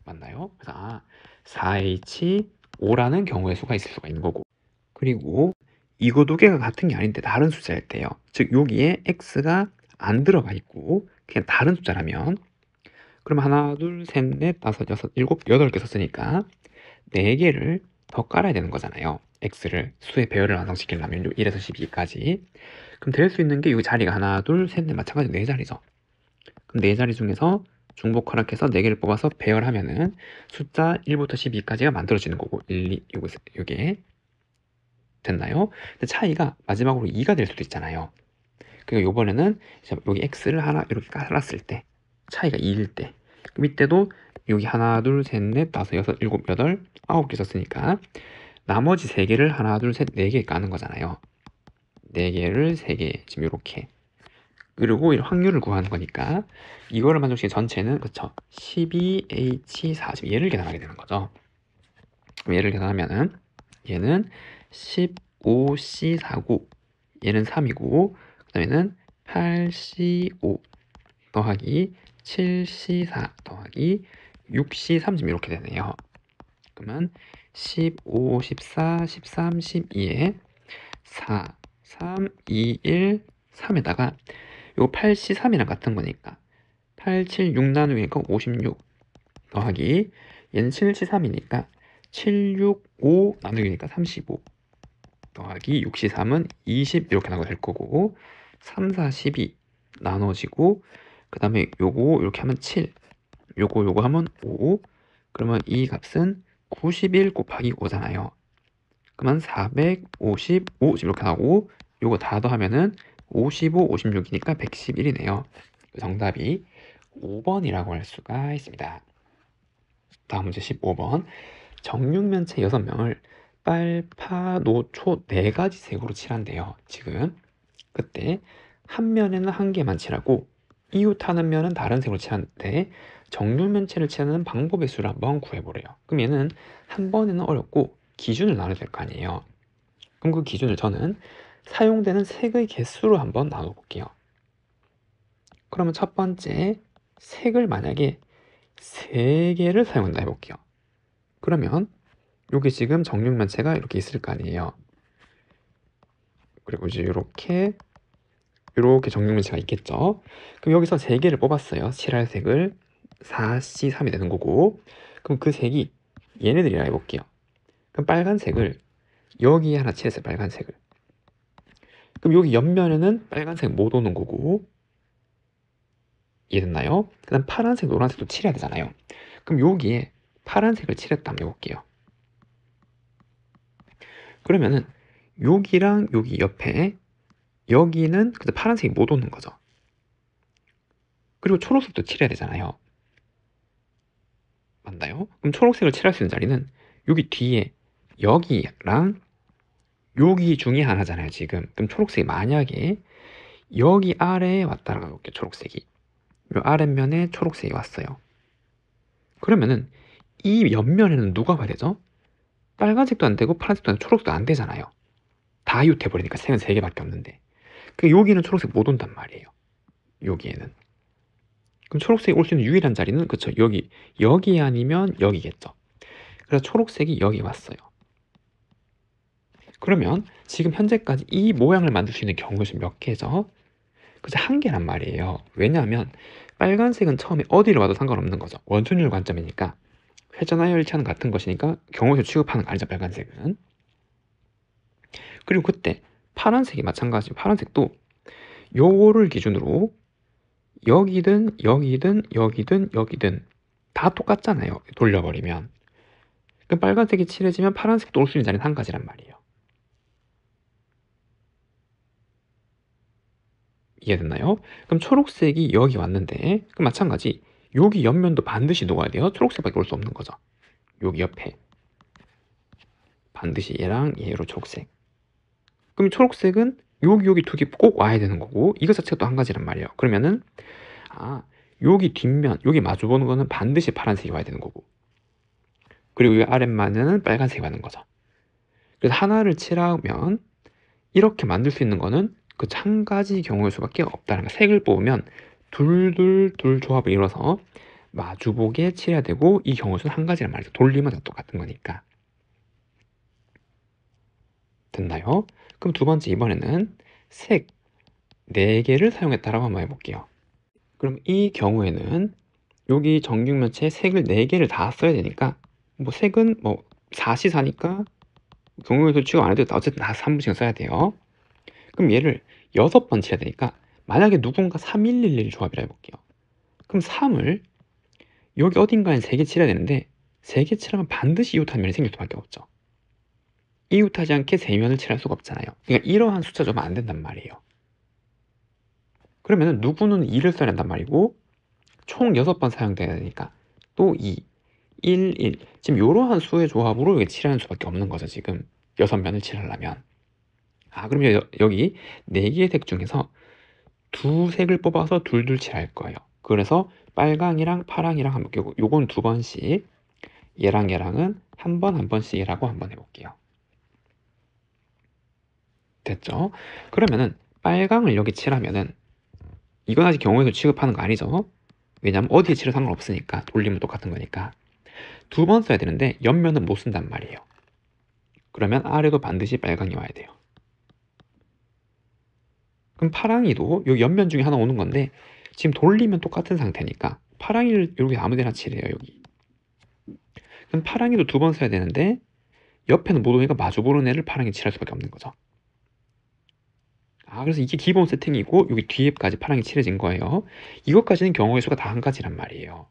맞나요? 그래서 4H5라는 경우의 수가 있을 수가 있는 거고. 그리고 이거 두 개가 같은 게 아닌데 다른 숫자일 때요. 즉 여기에 x가 안 들어가 있고 그냥 다른 숫자라면, 그럼 하나, 둘, 셋, 넷, 다섯, 여섯, 일곱, 여덟 개 썼으니까 네 개를 더 깔아야 되는 거잖아요. x를 수의 배열을 완성시키려면 1에서 12까지. 그럼 될 수 있는 게 이 자리가 하나, 둘, 셋, 넷 마찬가지로 네 자리죠. 그럼 네 자리 중에서 중복 허락해서 네 개를 뽑아서 배열하면은 숫자 1부터 12까지가 만들어지는 거고, 1, 2, 요게 됐나요? 근데 차이가 마지막으로 2가 될 수도 있잖아요. 그러니까 요번에는 여기 x를 하나 이렇게 깔았을 때 차이가 2일 때, 그럼 이때도 여기 하나, 둘, 셋, 넷, 다섯, 여섯, 일곱, 여덟, 아홉 개 썼으니까 나머지 세 개를 하나, 둘, 셋, 네 개 까는 거잖아요. 네 개를 세 개, 지금 이렇게. 그리고 이 확률을 구하는 거니까 이거를 만족시킨 전체는 그쵸 12H4, 지금 얘를 계산하게 되는 거죠. 그럼 얘를 계산하면은 얘는 15C4고 얘는 3이고, 그 다음에는 8C5 더하기 7C4 더하기 6C3 지금 이렇게 되네요. 그러면 15, 14, 13, 12에 4, 3, 2, 1, 3에다가 요거 8C3이랑 같은 거니까 8, 7, 6 나누기니까 56 더하기 얘는 7C3이니까 7, 6, 5 나누기니까 35 더하기 6C3은 20 이렇게 나오게 될 거고, 3, 4, 12 나눠지고, 그 다음에 요거 이렇게 하면 7, 요거 하면 5, 그러면 이 값은 91 곱하기 5잖아요. 그러면 455 이렇게 나오고, 요거 다 더하면은 55, 56이니까 111이네요. 정답이 5번이라고 할 수가 있습니다. 다음 문제 15번. 정육면체 6명을 빨, 파, 노, 초 4가지 색으로 칠한대요. 지금 그때 한 면에는 한 개만 칠하고 이웃하는 면은 다른 색으로 칠하는데 정육면체를 칠하는 방법의 수를 한번 구해보래요. 그럼 얘는 한 번에는 어렵고 기준을 나눠야 될 거 아니에요. 그럼 그 기준을 저는 사용되는 색의 개수로 한번 나눠볼게요. 그러면 첫 번째 색을 만약에 3개를 사용한다 해볼게요. 그러면 여기 지금 정육면체가 이렇게 있을 거 아니에요. 그리고 이제 이렇게 정육면체가 있겠죠. 그럼 여기서 3개를 뽑았어요. 칠할 색을 4C3이 되는 거고, 그럼 그 색이 얘네들이라 해볼게요. 그럼 빨간색을 여기에 하나 칠했어요. 빨간색을. 그럼 여기 옆면에는 빨간색 못 오는 거고, 이해됐나요? 그 다음 파란색, 노란색도 칠해야 되잖아요. 그럼 여기에 파란색을 칠했다 한번 해볼게요. 그러면은 여기랑 여기 옆에 여기는 근데 파란색이 못 오는 거죠. 그리고 초록색도 칠해야 되잖아요. 맞나요? 그럼 초록색을 칠할 수 있는 자리는 여기 뒤에 여기랑 여기 중에 하나잖아요, 지금. 그럼 초록색이 만약에 여기 아래에 왔다라고 해볼게요, 초록색이. 요 아랫면에 초록색이 왔어요. 그러면은 이 옆면에는 누가 와야 되죠? 빨간색도 안 되고 파란색도 안 되고 초록색도 안 되잖아요. 다 이웃해버리니까 색은 3개밖에 없는데. 그 여기는 초록색 못 온단 말이에요. 여기에는. 그럼 초록색이 올 수 있는 유일한 자리는 그쵸, 여기 아니면 여기겠죠. 그래서 초록색이 여기 왔어요. 그러면 지금 현재까지 이 모양을 만들 수 있는 경우가 몇 개죠? 그래서 한 개란 말이에요. 왜냐하면 빨간색은 처음에 어디를 와도 상관없는 거죠. 원순율 관점이니까. 회전하여일치하는 같은 것이니까 경우에서 취급하는 거 아니죠, 빨간색은. 그리고 그때 파란색이 마찬가지. 파란색도 요거를 기준으로 여기든 여기든 여기든 여기든 다 똑같잖아요, 돌려버리면. 그럼 빨간색이 칠해지면 파란색도 올 수 있는 자리는 한 가지란 말이에요. 이해됐나요? 그럼 초록색이 여기 왔는데 그럼 마찬가지 여기 옆면도 반드시 녹아야 돼요. 초록색밖에 올 수 없는 거죠. 여기 옆에 반드시 얘랑 얘로 초록색. 그럼 초록색은 여기 두 개 꼭 와야 되는 거고 이거 자체가 또 한 가지란 말이에요. 그러면은 여기 뒷면 여기 마주보는 거는 반드시 파란색이 와야 되는 거고 그리고 이 아랫면은 빨간색이 와는 거죠. 그래서 하나를 칠하면 이렇게 만들 수 있는 거는 그 한 가지 경우일 수밖에 없다는 거. 색을 뽑으면 둘 조합을 이뤄서 마주보게 칠해야 되고 이 경우의 수는 한 가지란 말이죠. 돌리면 다 똑같은 거니까. 됐나요? 그럼 두 번째 이번에는 색 4개를 사용했다라고 한번 해볼게요. 그럼 이 경우에는 여기 정육면체에 색을 4개를 다 써야 되니까 뭐 색은 뭐 4시4니까 경우에서 취급 안 해도 어쨌든 다 3분씩 써야 돼요. 그럼 얘를 6번 칠해야 되니까 만약에 누군가 3111 조합이라 해볼게요. 그럼 3을 여기 어딘가에 3개 칠해야 되는데 3개 칠하면 반드시 이웃한 면이 생길 수밖에 없죠. 이웃하지 않게 3면을 칠할 수가 없잖아요. 그러니까 이러한 숫자 주면 안 된단 말이에요. 그러면 누구는 2를 써야 된단 말이고 총 6번 사용돼야 되니까 또 2, 1. 지금 이러한 수의 조합으로 여기 칠하는 수밖에 없는 거죠. 지금 6면을 칠하려면. 그럼 여기 4개의 색 중에서 두 색을 뽑아서 둘 칠할 거예요. 그래서 빨강이랑 파랑이랑 한번 끼고 요건 2번씩 얘랑은 한 번씩이라고 한번 해볼게요. 됐죠? 그러면은 빨강을 여기 칠하면은 이건 아직 경우에서 취급하는 거 아니죠? 왜냐면 어디에 칠해도 상관없으니까 돌리면 똑같은 거니까 2번 써야 되는데 옆면은 못 쓴단 말이에요. 그러면 아래도 반드시 빨강이 와야 돼요. 그럼 파랑이도 여기 옆면 중에 하나 오는 건데 지금 돌리면 똑같은 상태니까 파랑이를 여기 아무데나 칠해요. 여기. 그럼 파랑이도 2번 써야 되는데 옆에는 못 오니까 마주보는 애를 파랑이 칠할 수밖에 없는 거죠. 그래서 이게 기본 세팅이고 여기 뒤에까지 파랑이 칠해진 거예요. 이것까지는 경우의 수가 다 한 가지란 말이에요.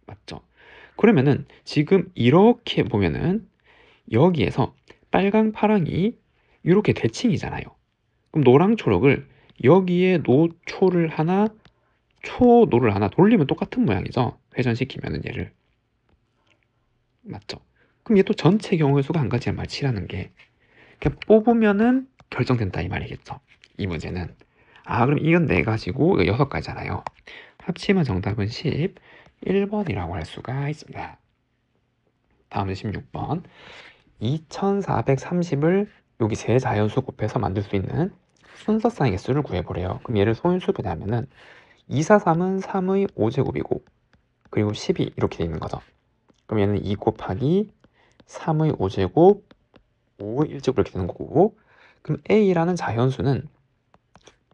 맞죠? 그러면은 지금 이렇게 보면은 여기에서 빨강 파랑이 이렇게 대칭이잖아요. 그럼 노랑 초록을 여기에 노초를 하나 초노를 하나 돌리면 똑같은 모양이죠. 회전시키면은 얘를. 맞죠? 그럼 얘 또 전체 경우의 수가 한 가지란 말 칠하는 게 그냥 뽑으면은 결정된다 이 말이겠죠. 이 문제는. 그럼 이건 4가지고 6가지잖아요. 합치면 정답은 11번이라고 할 수가 있습니다. 다음은 16번. 2430을 여기 세 자연수 곱해서 만들 수 있는 순서쌍의 개수를 구해보래요. 그럼 얘를 소인수분해 하면은 243은 3의 5제곱이고 그리고 12 이렇게 돼 있는 거죠. 그럼 얘는 2 곱하기 3의 5제곱 5의 1제곱 이렇게 되는 거고 그럼 A라는 자연수는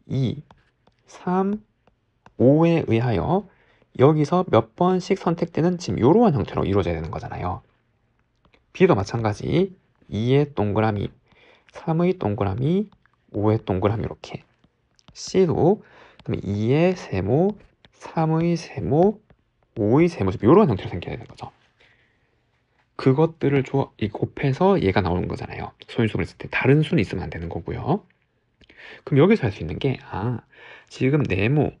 2, 3, 5에 의하여 여기서 몇 번씩 선택되는 지금 이러한 형태로 이루어져야 되는 거잖아요. B도 마찬가지 2의 동그라미, 3의 동그라미, 5의 동그라미 이렇게 C도 그럼 2의 세모, 3의 세모, 5의 세모 이런 형태로 생겨야 되는 거죠. 그것들을 곱해서 얘가 나오는 거잖아요. 소인수분을 했을 때 다른 수는 있으면 안 되는 거고요. 그럼 여기서 할 수 있는 게 지금 네모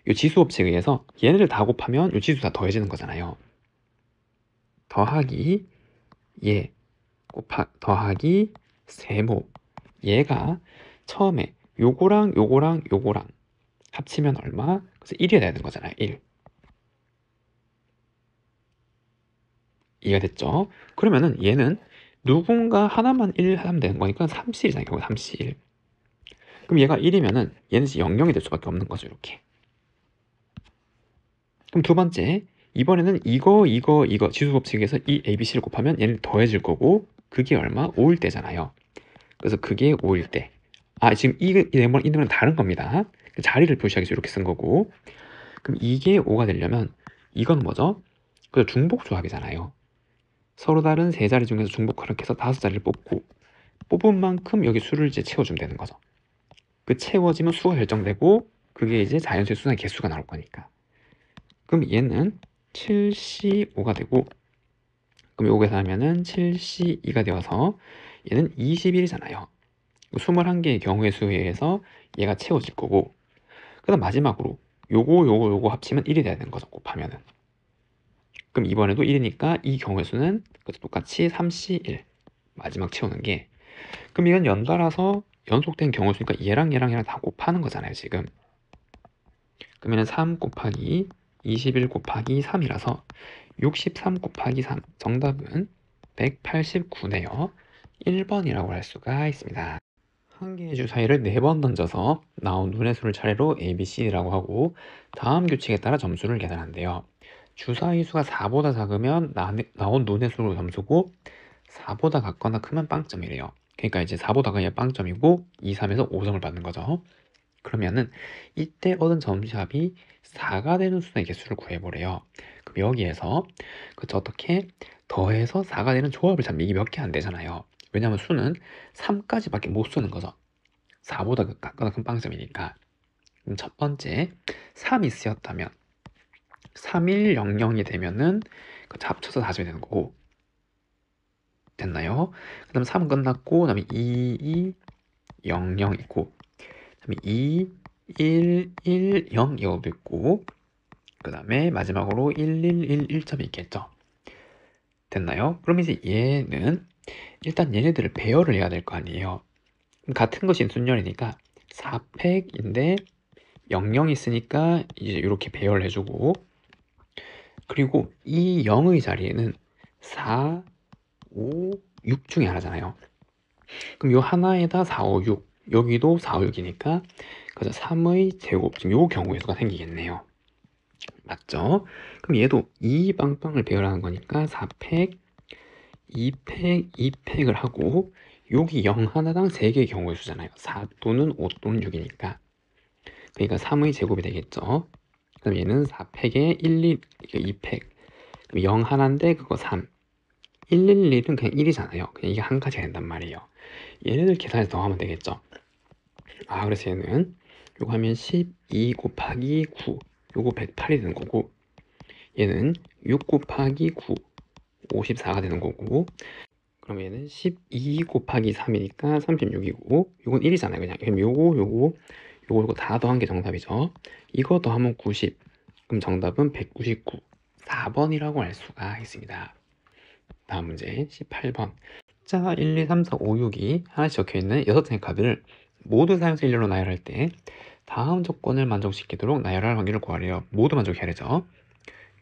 이 지수 법칙에 의해서 얘네들 다 곱하면 이 지수 다 더해지는 거잖아요. 더하기 얘 더하기 세모 얘가 처음에 요거랑 합치면 얼마? 그래서 1이 돼야 되는 거잖아요. 1. 이해가 됐죠? 그러면은 얘는 누군가 하나만 1 하면 되는 거니까 3C잖아요. 결국 3C1. 그럼 얘가 1이면은 얘는 00이 될 수밖에 없는 거죠. 이렇게. 그럼 두 번째 이번에는 이거 지수 법칙에서 이 ABC를 곱하면 얘는 더해질 거고 그게 얼마? 5일 때잖아요. 그래서 그게 5일 때. 지금 이 네모랑 다른 겁니다. 자리를 표시하기 위해서 이렇게 쓴 거고 그럼 이게 5가 되려면 이건 뭐죠? 그 중복 조합이잖아요. 서로 다른 세 자리 중에서 중복을 해서 5자리를 뽑고 뽑은 만큼 여기 수를 이제 채워주면 되는 거죠. 그 채워지면 수가 결정되고 그게 이제 자연수의 수나 개수가 나올 거니까. 그럼 얘는 7C5가 되고 그럼 여기서 하면은 7C2가 되어서 얘는 21이잖아요. 21개의 경우의 수에 의해서 얘가 채워질 거고, 그 다음 마지막으로 요거 합치면 1이 돼야 되는 거죠, 곱하면은. 그럼 이번에도 1이니까 이 경우의 수는 똑같이 3C1 마지막 채우는 게, 그럼 이건 연달아서 연속된 경우의 수니까 얘랑 다 곱하는 거잖아요, 지금. 그러면 3 곱하기 21 곱하기 3이라서 63 곱하기 3, 정답은 189네요. 1번이라고 할 수가 있습니다. 한 개의 주사위를 4번 던져서 나온 눈의 수를 차례로 A, B, C라고 하고 다음 규칙에 따라 점수를 계산한대요. 주사위 수가 4보다 작으면 나온 눈의 수로 점수고 4보다 같거나 크면 빵점이래요. 그러니까 이제 4보다 그냥 빵점이고 2, 3에서 5점을 받는 거죠. 그러면은 이때 얻은 점수합이 4가 되는 수의 개수를 구해보래요. 그럼 여기에서 어떻게 더해서 4가 되는 조합을 잡으면 이게 몇 개 안 되잖아요. 왜냐하면 수는 3까지밖에 못 쓰는 거죠. 4보다 같거나 큰 빵점이니까. 그럼 첫 번째 3이 쓰였다면 3100이 되면은 합쳐서 4점이 되는 거고, 됐나요? 그 다음 3은 끝났고, 그 다음에 2200 있고, 그 다음에 2110 이것도 있고, 그 다음에 마지막으로 1111점이 있겠죠. 됐나요? 그럼 이제 얘는 일단 얘네들을 배열을 해야 될 거 아니에요. 같은 것이 순열이니까 4팩인데 00 있으니까 이제 이렇게 배열을 해주고, 그리고 이 0의 자리에는 4, 5, 6 중에 하나잖아요. 그럼 요 하나에다 4, 5, 6, 여기도 4, 5, 6이니까 그래서 3의 제곱, 지금 요 경우의 수가 생기겠네요. 맞죠? 그럼 얘도 2 빵빵을 배열하는 거니까 4팩, 2팩, 2팩을 하고, 여기 0 하나당 3개의 경우의 수잖아요. 4 또는 5 또는 6이니까. 그러니까 3의 제곱이 되겠죠. 그럼 얘는 4팩에 2팩. 그럼 0 하나인데 그거 3. 111은 그냥 1이잖아요. 그냥 이게 한 가지가 된단 말이에요. 얘네들 계산해서 더하면 되겠죠. 그래서 얘는 요거 하면 12 곱하기 9. 요거 108이 되는 거고, 얘는 6 곱하기 9. 54가 되는 거고, 그럼 얘는 12 곱하기 3이니까 36이고, 요건 1이잖아요. 그럼 요거 다 더한 게 정답이죠. 이거 더하면 90. 그럼 정답은 199. 4번이라고 할 수가 있습니다. 다음 문제 18번. 숫자 1, 2, 3, 4, 5, 6이 하나씩 적혀있는 6장의 카드를 모두 사용해서 일렬로 나열할 때 다음 조건을 만족시키도록 나열할 확률을 구하래요. 모두 만족해야 되죠.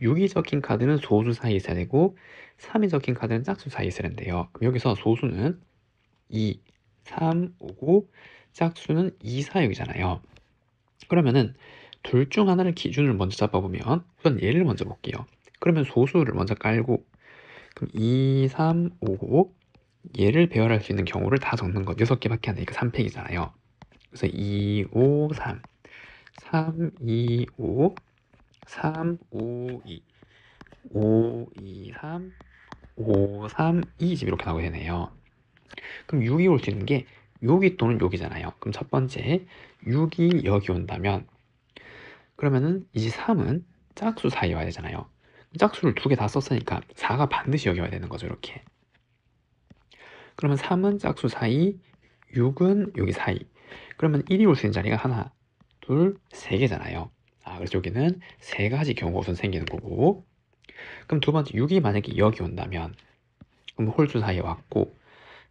6이 적힌 카드는 소수 사이에 있어야 되고 3이 적힌 카드는 짝수 사이에 있어야 된대요. 그럼 여기서 소수는 2, 3, 5고 짝수는 2, 4, 6이잖아요. 그러면은 둘 중 하나를 기준을 먼저 잡아보면 우선 얘를 먼저 볼게요. 그러면 소수를 먼저 깔고, 그럼 2, 3, 5고 얘를 배열할 수 있는 경우를 다 적는 거. 6개밖에 안 되니까 3팩이잖아요. 그래서 2, 5, 3, 3, 2, 5, 3, 5, 2, 5, 2, 3, 5, 3, 2 지금 이렇게 나오게 되네요. 그럼 6이 올 수 있는 게 여기 또는 여기잖아요. 그럼 첫 번째 6이 여기 온다면, 그러면은 이제 3은 짝수 사이에 와야 되잖아요. 짝수를 2개 다 썼으니까 4가 반드시 여기 와야 되는 거죠, 이렇게. 그러면 3은 짝수 사이, 6은 여기 사이. 그러면 1이 올 수 있는 자리가 하나, 둘, 3개잖아요. 그래서 여기는 3가지 경우가 우선 생기는 거고, 그럼 두 번째 6이 만약에 여기 온다면, 그럼 홀수 사이에 왔고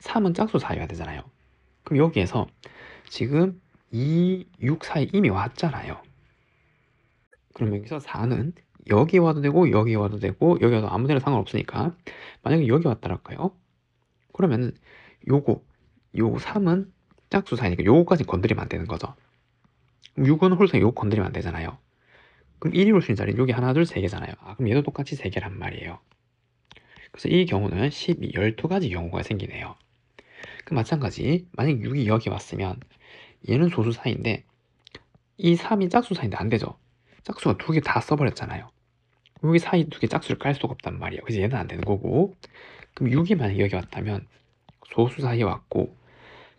3은 짝수 사이에 와야 되잖아요. 그럼 여기에서 지금 2, 6 사이 이미 왔잖아요. 그럼 여기서 4는 여기 와도 되고 여기 와도 되고 여기 와도 아무 데나 상관없으니까 만약에 여기 왔다 할까요? 그러면은 요 3은 짝수 사이니까 요거까지 건드리면 안 되는 거죠. 그럼 6은 홀수니까 요거 건드리면 안 되잖아요. 그럼 1이 올 수 있는 자리는 여기 하나, 둘, 3개잖아요. 그럼 얘도 똑같이 3개란 말이에요. 그래서 이 경우는 12, 12가지 경우가 생기네요. 그 마찬가지 만약 6이 여기 왔으면 얘는 소수 사이인데 이 3이 짝수 사이인데 안 되죠. 짝수가 2개 다 써버렸잖아요. 여기 사이 2개 짝수를 깔 수가 없단 말이에요. 그래서 얘는 안 되는 거고, 그럼 6이 만약 여기 왔다면 소수 사이에 왔고,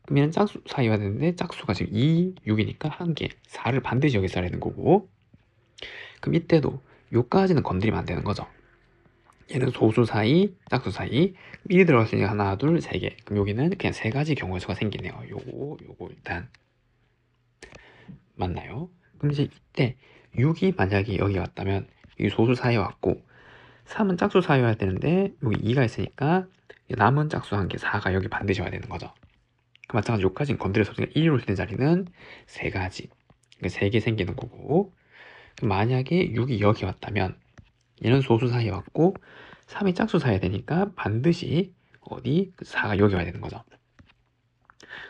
그럼 얘는 짝수 사이에 와야 되는데 짝수가 지금 2, 6이니까 1개, 4를 반드시 여기 써야 되는 거고, 그럼 이때도 요까지는 건드리면 안 되는 거죠. 얘는 소수 사이, 짝수 사이. 1이 들어갈 수 있는 게 하나, 둘, 세 개. 그럼 여기는 그냥 세 가지 경우의 수가 생기네요. 요거 일단 맞나요? 그럼 이제 이때 6이 만약에 여기 왔다면 이 소수 사이에 왔고 3은 짝수 사이에 와야 되는데 여기 2가 있으니까 남은 짝수 한 개 4가 여기 반드시 와야 되는 거죠. 그 마찬가지로 여기까지 건드려서 1이 올 수 있는 자리는 세 가지. 그러니까 3개 생기는 거고. 그럼 만약에 6이 여기 왔다면 얘는 소수 사이에 왔고 3이 짝수 사이에 되니까 반드시 어디 4가 여기 와야 되는 거죠.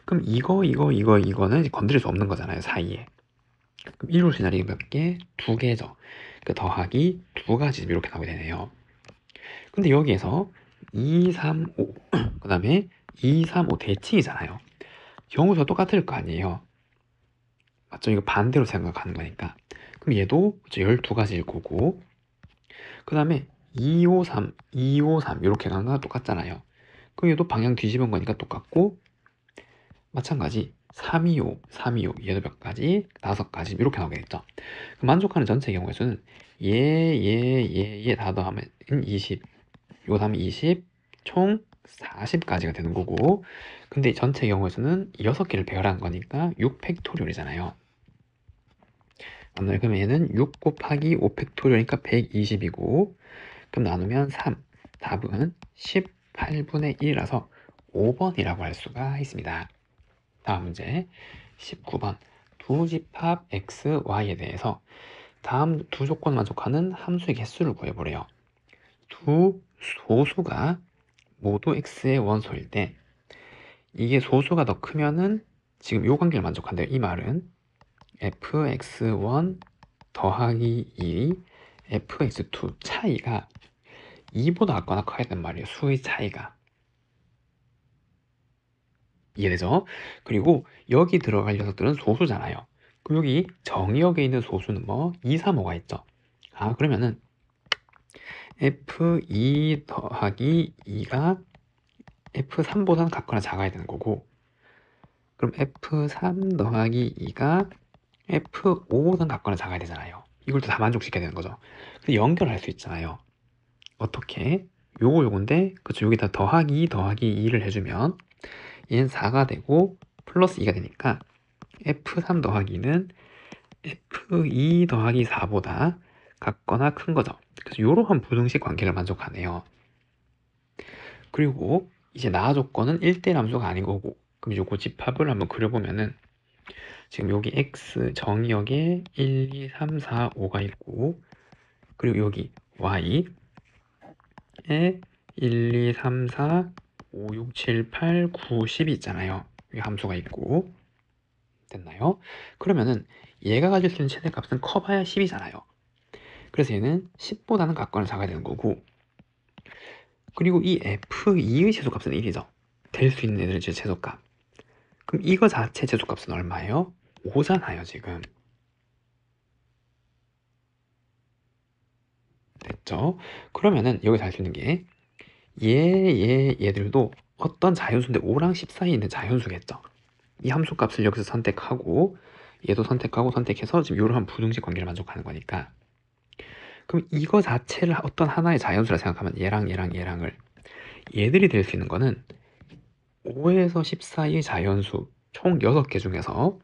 그럼 이거는 이제 건드릴 수 없는 거잖아요, 사이에. 그럼 1올 수 있는 자리 몇 개? 두 개죠. 그 더하기 두 가지 이렇게 나오게 되네요. 근데 여기에서 2, 3, 5, 그 다음에 2, 3, 5 대칭이잖아요. 경우수가 똑같을 거 아니에요. 맞죠? 이거 반대로 생각하는 거니까. 그럼 얘도 12가지일 거고, 그 다음에 2, 5, 3, 2, 5, 3 이렇게 간 거랑 똑같잖아요. 그럼 얘도 방향 뒤집은 거니까 똑같고, 마찬가지 3, 2, 5, 3, 2, 5 얘도 몇 가지? 5가지 이렇게 나오겠죠. 만족하는 전체 경우의 수는 얘 다 더하면 20, 요 다음에 20, 총 40까지가 되는 거고, 근데 전체 경우의 수는 6개를 배열한 거니까 6 팩토리얼이잖아요. 그러면 얘는 6 곱하기 5 팩토리얼이니까 120이고, 그럼 나누면 3, 답은 18분의 1이라서 5번이라고 할 수가 있습니다. 다음 문제 19번 두 집합 x, y에 대해서 다음 두 조건을 만족하는 함수의 개수를 구해보래요. 두 소수가 모두 x의 원소일 때 이게 소수가 더 크면은 지금 요 관계를 만족한대요. 이 말은 fx1 더하기 2 fx2 차이가 2보다 같거나 커야 된단 말이에요. 수의 차이가. 이해되죠? 그리고 여기 들어갈 녀석들은 소수잖아요. 그럼 여기 정의역에 있는 소수는 뭐 2, 3, 5가 있죠. 아, 그러면은 f2 더하기 2가 f3보다는 같거나 작아야 되는 거고, 그럼 f3 더하기 2가 f5보다는 같거나 작아야 되잖아요. 이걸 또 다 만족시켜야 되는 거죠. 근데 연결할 수 있잖아요. 어떻게? 요건데 그쵸, 여기다 더하기 2를 해주면 얘는 4가 되고 플러스 2가 되니까 f3 더하기는 f2 더하기 4보다 같거나 큰 거죠. 그래서 이러한 부등식 관계를 만족하네요. 그리고 이제 나아 조건은 1대 함수가 아닌 거고, 그럼 요거 집합을 한번 그려보면은 지금 여기 x 정의역에 1, 2, 3, 4, 5가 있고, 그리고 여기 y에 1, 2, 3, 4, 5, 6, 7, 8, 9, 10이 있잖아요. 여기 함수가 있고. 됐나요? 그러면은 얘가 가질 수 있는 최대값은 커봐야 10이잖아요. 그래서 얘는 10보다는 같거나 작아야 되는 거고, 그리고 이 f2의 최소값은 1이죠. 될 수 있는 애들의 최소값. 그럼 이거 자체 최소값은 얼마예요? 5잖아요, 지금. 됐죠? 그러면은 여기서 알 수 있는 게 얘들도 어떤 자연수인데 5랑 10 사이에 있는 자연수겠죠. 이 함수값을 여기서 선택하고 얘도 선택하고 선택해서 지금 이러한 부등식 관계를 만족하는 거니까, 그럼 이거 자체를 어떤 하나의 자연수라 생각하면 얘랑을 얘들이 될 수 있는 거는 5에서 10 사이의 자연수 총 6개 중에서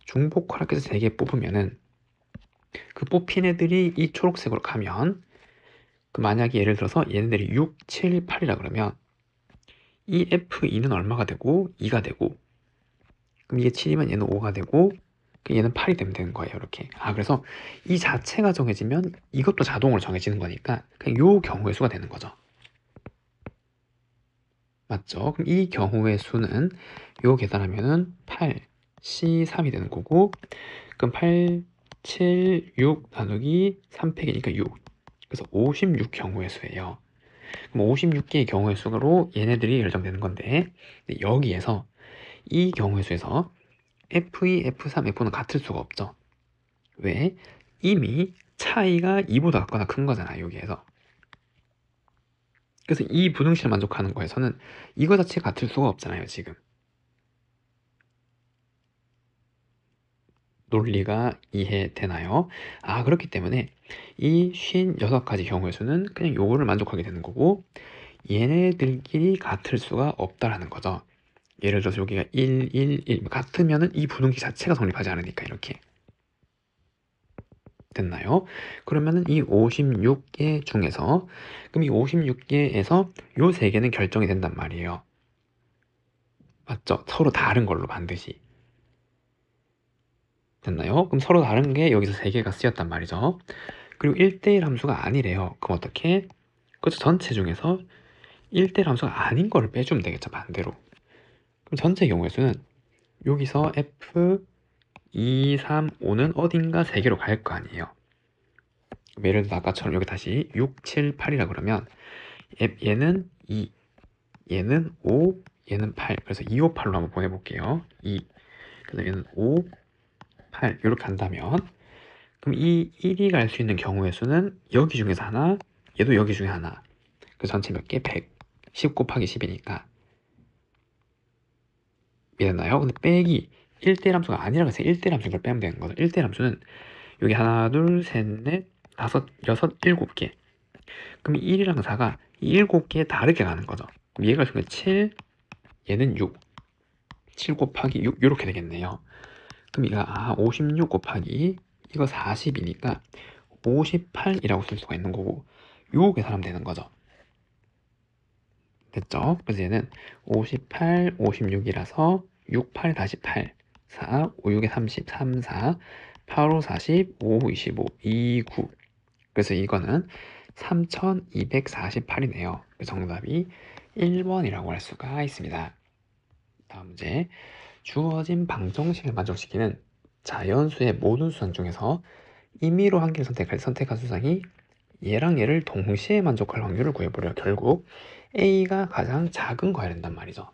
중복 허락해서 3개 뽑으면은 그 뽑힌 애들이 이 초록색으로 가면, 그 만약에 예를 들어서 얘네들이 6, 7, 8이라 그러면 이 F2는 얼마가 되고 2가 되고, 그럼 이게 7이면 얘는 5가 되고 얘는 8이 되면 되는 거예요. 이렇게. 그래서 이 자체가 정해지면 이것도 자동으로 정해지는 거니까 그냥 요 경우의 수가 되는 거죠. 맞죠? 그럼 이 경우의 수는 요 계산하면은 8, C3이 되는 거고, 그럼 8, 7, 6 나누기 3팩이니까 6. 그래서 56 경우의 수예요. 그럼 56개의 경우의 수로 얘네들이 결정되는 건데, 여기에서 이 경우의 수에서 F2, F3, F는 같을 수가 없죠. 왜? 이미 차이가 2보다 같거나 큰 거잖아요, 여기에서. 그래서 이 부등식을 만족하는 거에서는 이거 자체가 같을 수가 없잖아요, 지금. 논리가 이해되나요? 그렇기 때문에 이 56가지 경우의 수는 그냥 요거를 만족하게 되는 거고, 얘네들끼리 같을 수가 없다라는 거죠. 예를 들어서 여기가 1, 1, 1 같으면은 이 분홍기 자체가 성립하지 않으니까 이렇게 됐나요? 그러면은 이 56개 중에서, 그럼 이 56개에서 요 3개는 결정이 된단 말이에요. 맞죠? 서로 다른 걸로 반드시. 됐나요? 그럼 서로 다른 게 여기서 3개가 쓰였단 말이죠. 그리고 1대1 함수가 아니래요. 그럼 어떻게? 그렇죠. 전체 중에서 1대1 함수가 아닌 거를 빼주면 되겠죠. 반대로. 그럼 전체 경우의 수는 여기서 f 2, 3, 5는 어딘가 3개로 갈 거 아니에요. 예를 들어 아까처럼 여기 다시 6, 7, 8이라 그러면 얘는 2, 얘는 5, 얘는 8. 그래서 2, 5, 8로 한번 보내볼게요. 2, 그다음 얘는 5, 8 이렇게 간다면, 그럼 이 1이 갈 수 있는 경우의 수는 여기 중에서 하나, 얘도 여기 중에 하나. 그 전체 몇 개? 100. 10 곱하기 10이니까. 이해됐나요? 근데 빼기 1대1 함수가 아니라고 해서 1대1 함수를 빼면 되는 거죠. 1대1 함수는 여기 하나, 둘, 셋, 넷, 다섯, 여섯, 7개. 그럼 1이랑 4가 이 7개에 다르게 가는 거죠. 그럼 얘가 중에 7, 얘는 6. 7 곱하기 6 이렇게 되겠네요. 그럼 이가 56 곱하기 이거 40이니까 58이라고 쓸 수가 있는 거고, 요 계산하면 되는 거죠. 됐죠? 그래서 얘는 58, 56이라서 6, 8 다시 8, 4, 5, 6에 30, 3, 4, 8, 5, 40, 5, 25, 2, 9. 그래서 이거는 3248이네요. 정답이 1번이라고 할 수가 있습니다. 다음 문제. 주어진 방정식을 만족시키는 자연수의 모든 수상 중에서 임의로 한 개를 선택한 수상이 얘랑 얘를 동시에 만족할 확률을 구해보려. 결국 A가 가장 작은 거야 된단 말이죠.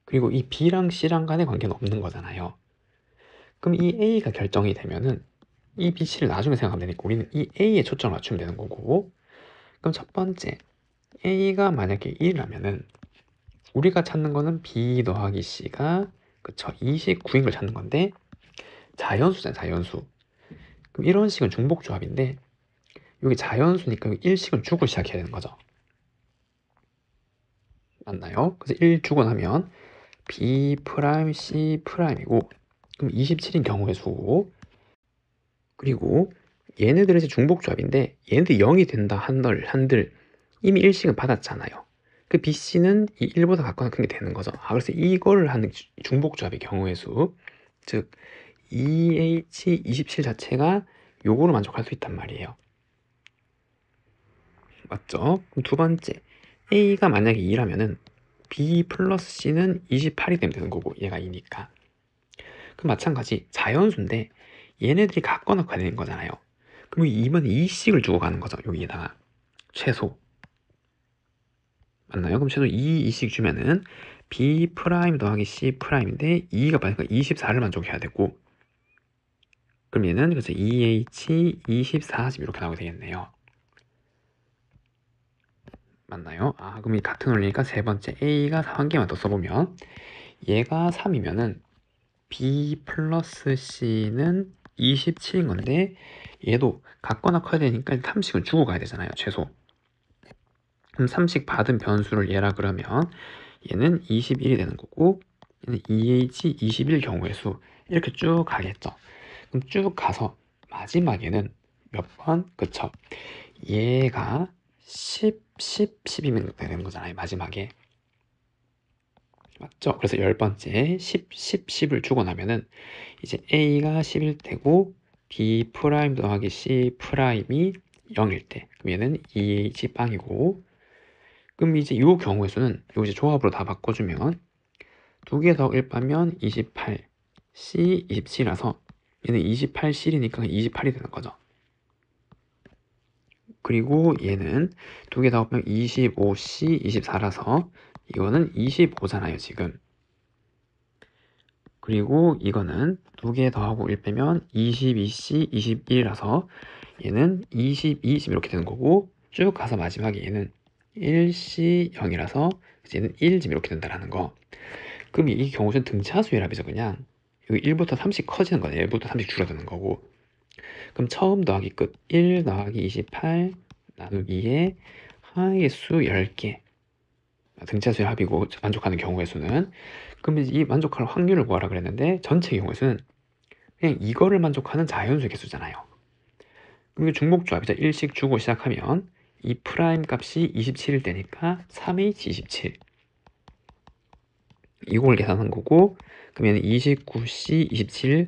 그리고 이 B랑 C랑 간의 관계는 없는 거잖아요. 그럼 이 A가 결정이 되면은 이 B, C를 나중에 생각하면 되니까 우리는 이 A에 초점을 맞추면 되는 거고, 그럼 첫 번째 A가 만약에 1이라면은 우리가 찾는 거는 B 더하기 C가 그쵸 29인 걸 찾는 건데, 자연수잖아요. 자연수. 그럼 이런 식은 중복조합인데 여기 자연수니까 여기 1식은 주고 시작해야 되는 거죠. 맞나요? 그래서 1 주고 나면 B 프라임 C 프라임이고, 그럼 27인 경우의 수고, 그리고 얘네들은 이제 중복조합인데 얘네들 0이 된다 한들 이미 1식은 받았잖아요. 그 BC는 이 1보다 같거나 큰 게 되는 거죠. 그래서 이거를 하는 중복조합의 경우의 수, 즉 EH27 자체가 요거로 만족할 수 있단 말이에요. 맞죠? 그럼 두 번째, A가 만약에 2라면은 B 플러스 C는 28이 되면 되는 거고, 얘가 2니까. 그럼 마찬가지 자연수인데 얘네들이 같거나 되는 거잖아요. 그럼 2번 2씩을 주고 가는 거죠. 여기에다가 최소. 맞나요? 그럼 최소 2씩 주면은 B 프라임 더하기 C 프라임인데 2가 받으니까 24를 만족해야 되고, 그럼 얘는 그래서 EH 24 이렇게 나오게 되겠네요. 맞나요? 그럼 이 같은 원리니까 세 번째 A가 한 개만 더 써보면, 얘가 3이면은 B 플러스 C는 27인 건데 얘도 같거나 커야 되니까 3씩은 주고 가야 되잖아요. 최소. 그럼 3씩 받은 변수를 얘라 그러면 얘는 21이 되는 거고, 얘는 EH 21 경우의 수, 이렇게 쭉 가겠죠. 그럼 쭉 가서 마지막에는 몇 번? 그쵸? 얘가 10, 10이면 되는 거잖아요. 마지막에. 맞죠? 그래서 10번째 10, 10, 10을 주고 나면은 이제 A가 10일 테고 B 프라임 더하기 C 프라임이 0일 때, 그럼 얘는 EH 빵이고, 그럼 이제 이 경우의 수는 요 이제 조합으로 다 바꿔주면 2개 더하기 1 빼면 28, C 27이라서 얘는 28C이니까 28이 되는 거죠. 그리고 얘는 2개 더하면 25C 24라서 이거는 25잖아요 지금. 그리고 이거는 2개 더하고 1 빼면 22C 21이라서 얘는 22 이렇게 되는 거고, 쭉 가서 마지막에 얘는 1C 0이라서 얘는 1 이렇게 된다라는 거. 그럼 이 경우는 등차수열합이죠. 그냥 여기 1부터 30 커지는 거네. 1부터 30 줄어드는 거고. 그럼 처음 더하기 끝 1 더하기 28 나누기에 하의 수 10개. 등차수의 합이고 만족하는 경우의 수는. 그럼 이제 이 만족할 확률을 구하라 그랬는데 전체 경우의 수는 그냥 이거를 만족하는 자연수의 개수잖아요. 그럼 이게 중복조합이죠. 1씩 주고 시작하면 이 프라임 값이 27일 때니까 3H 27 이걸 계산한 거고, 그러면 29C 27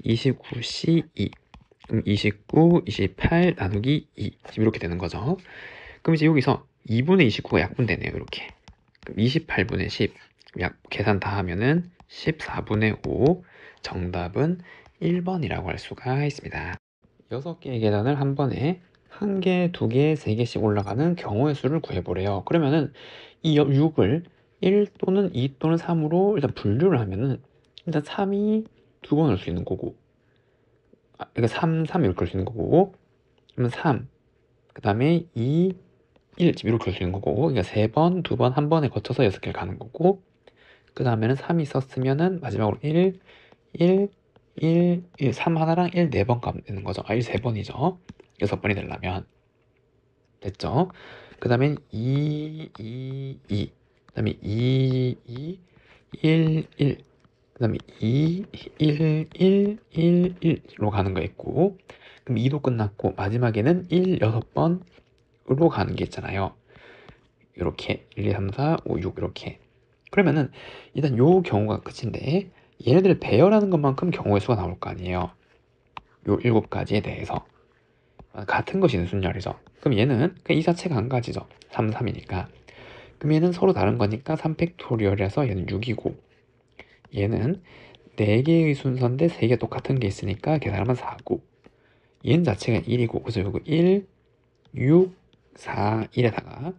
29C 2 그럼 29 28 나누기 2 지금 이렇게 되는 거죠. 그럼 이제 여기서 2분의 29가 약분되네요. 이렇게. 그럼 28분의 10 계산 다 하면은 14분의 5 정답은 1번이라고 할 수가 있습니다. 6개의 계단을 한 번에 1개, 2개, 3개씩 올라가는 경우의 수를 구해보래요. 그러면은 이 6을 1 또는 2 또는 3으로 일단 분류를 하면은 일단 3이 2번 올 수 있는 거고, 그러니까 3 이렇게 올 수 있는 거고, 그러면 3, 그 다음에 2, 1 이렇게 올 수 있는 거고, 그러니까 3번, 2번, 한 번에 거쳐서 6개를 가는 거고, 그 다음에는 3이 있었으면은 마지막으로 1, 1, 3 하나랑 1 4번 가면 되는 거죠. 1 3번이죠. 6번이 되려면. 됐죠? 그 다음에 2, 2, 2. 그 다음에 2, 2, 1, 1. 그 다음에 2, 1, 1, 1, 1로 가는 거 있고, 그럼 2도 끝났고, 마지막에는 1, 6번으로 가는 게 있잖아요. 이렇게 1, 2, 3, 4, 5, 6 이렇게. 그러면은 일단 요 경우가 끝인데, 얘네들을 배열하는 것만큼 경우의 수가 나올 거 아니에요. 요 7가지에 대해서 같은 것이 순열이죠. 그럼 얘는 이 자체가 한 가지죠. 3, 3이니까. 그럼 얘는 서로 다른 거니까 3팩토리얼이라서 얘는 6이고, 얘는 4개의 순서인데 3개 똑같은 게 있으니까 계산하면 4고, 얘는 자체가 1이고, 그래서 요거 1, 6, 4, 1에다가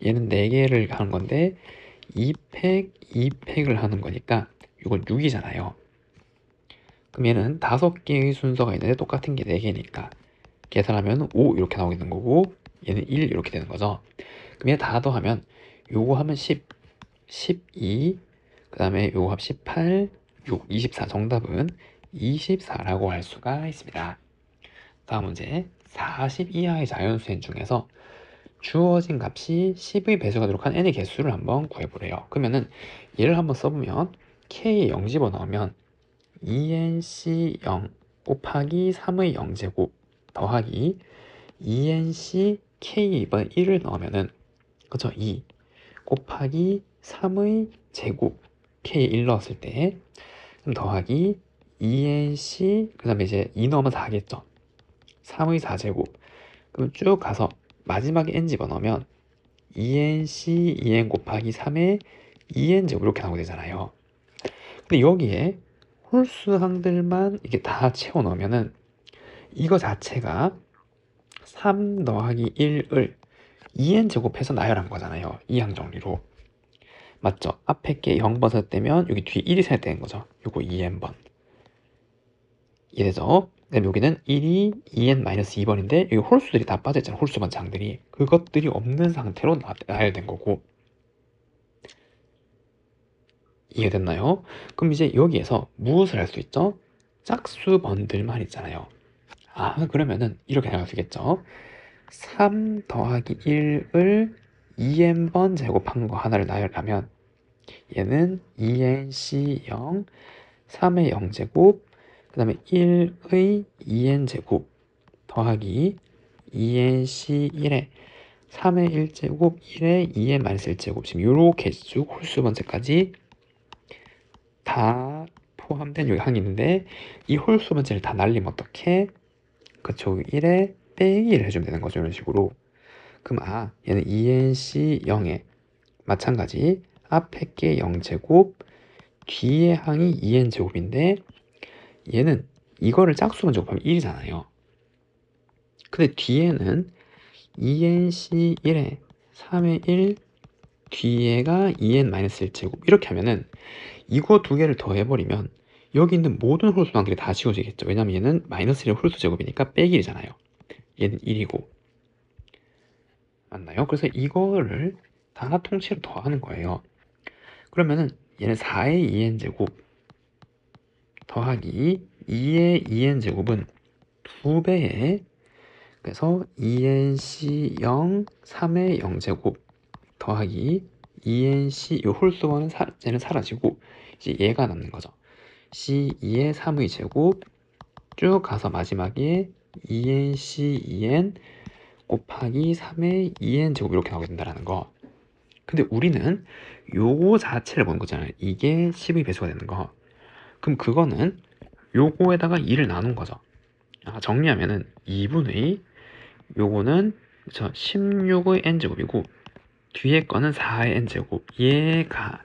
얘는 4개를 하는 건데 2팩, 2팩을 하는 거니까 이건 6이잖아요. 그럼 얘는 5개의 순서가 있는데 똑같은 게 4개니까 계산하면 5 이렇게 나오겠는 거고, 얘는 1 이렇게 되는 거죠. 그럼 얘 다 더하면 요거 하면 10, 12, 그 다음에 요거 하면 18, 6, 24. 정답은 24라고 할 수가 있습니다. 다음 문제. 40 이하의 자연수행 중에서 주어진 값이 10의 배수가 되도록 한 n의 개수를 한번 구해보래요. 그러면은 얘를 한번 써보면 k에 0 집어넣으면 2nc0 곱하기 3의 0제곱 더하기 2nc k 이번에 1을 넣으면은 그쵸, 2 곱하기 3의 제곱 k 1 넣었을 때 그럼 더하기 2nc 그 다음에 이제 2 넣으면 4겠죠. 3의 4제곱. 그럼 쭉 가서 마지막에 n 집어넣으면 2nc 2n 곱하기 3의 2n제곱 이렇게 나오게 되잖아요. 근데 여기에 홀수항들만 이게 다 채워 넣으면은 이거 자체가 3 더하기 1을 2n 제곱해서 나열한 거잖아요. 이항 정리로. 맞죠? 앞에 게 0번 설 때면 여기 뒤에 1이 살 때인 거죠. 요거 2n번. 이래서 그다음에 여기는 1이 2n-2번인데 여기 홀수들이 다 빠져있잖아요. 홀수번 장들이. 그것들이 없는 상태로 나열된 거고. 이해됐나요? 그럼 이제 여기에서 무엇을 할 수 있죠? 짝수번들만 있잖아요. 그러면은 이렇게 나갈 수 있겠죠? 3 더하기 1을 2n번 제곱한 거 하나를 나열하면 얘는 2nc0, 3의 0제곱, 그 다음에 1의 2n제곱 더하기 2nc1의 3의 1제곱, 1의 2n-1제곱. 지금 요렇게 쭉 홀수 번째까지 다 포함된 여기 항이 있는데, 이 홀수 번째를 다 날리면 어떻게? 그쵸, 1에 빼기를 해주면 되는 거죠. 이런 식으로. 그럼 얘는 2nc 0에 마찬가지 앞에 게 0제곱, 뒤에 항이 2n제곱인데 얘는 이거를 짝수만 제곱하면 1이잖아요. 근데 뒤에는 2nc1에 3의 1, 뒤에가 2n-1제곱 이렇게 하면은 이거 두 개를 더해버리면 여기 있는 모든 홀수항들이 다 지워지겠죠. 왜냐면 얘는 -1의 홀수 제곱이니까 빼기잖아요. 얘는 1이고. 맞나요? 그래서 이거를 다 통째로 더하는 거예요. 그러면은 얘는 4의 2n제곱 더하기 2의 2n제곱은 2배의, 그래서 2nc0 3의 0제곱 더하기 2nc 요 홀수원은 얘는 사라지고 이제 얘가 남는 거죠. c2의 3의 제곱 쭉 가서 마지막에 2nc2n 곱하기 3의 2n 제곱 이렇게 나오게 된다는 거. 근데 우리는 요거 자체를 보는 거잖아요. 이게 10의 배수가 되는 거. 그럼 그거는 요거에다가 2를 나눈 거죠. 정리하면은 2분의 요거는 16의 n제곱이고 뒤에 거는 4의 n제곱, 얘가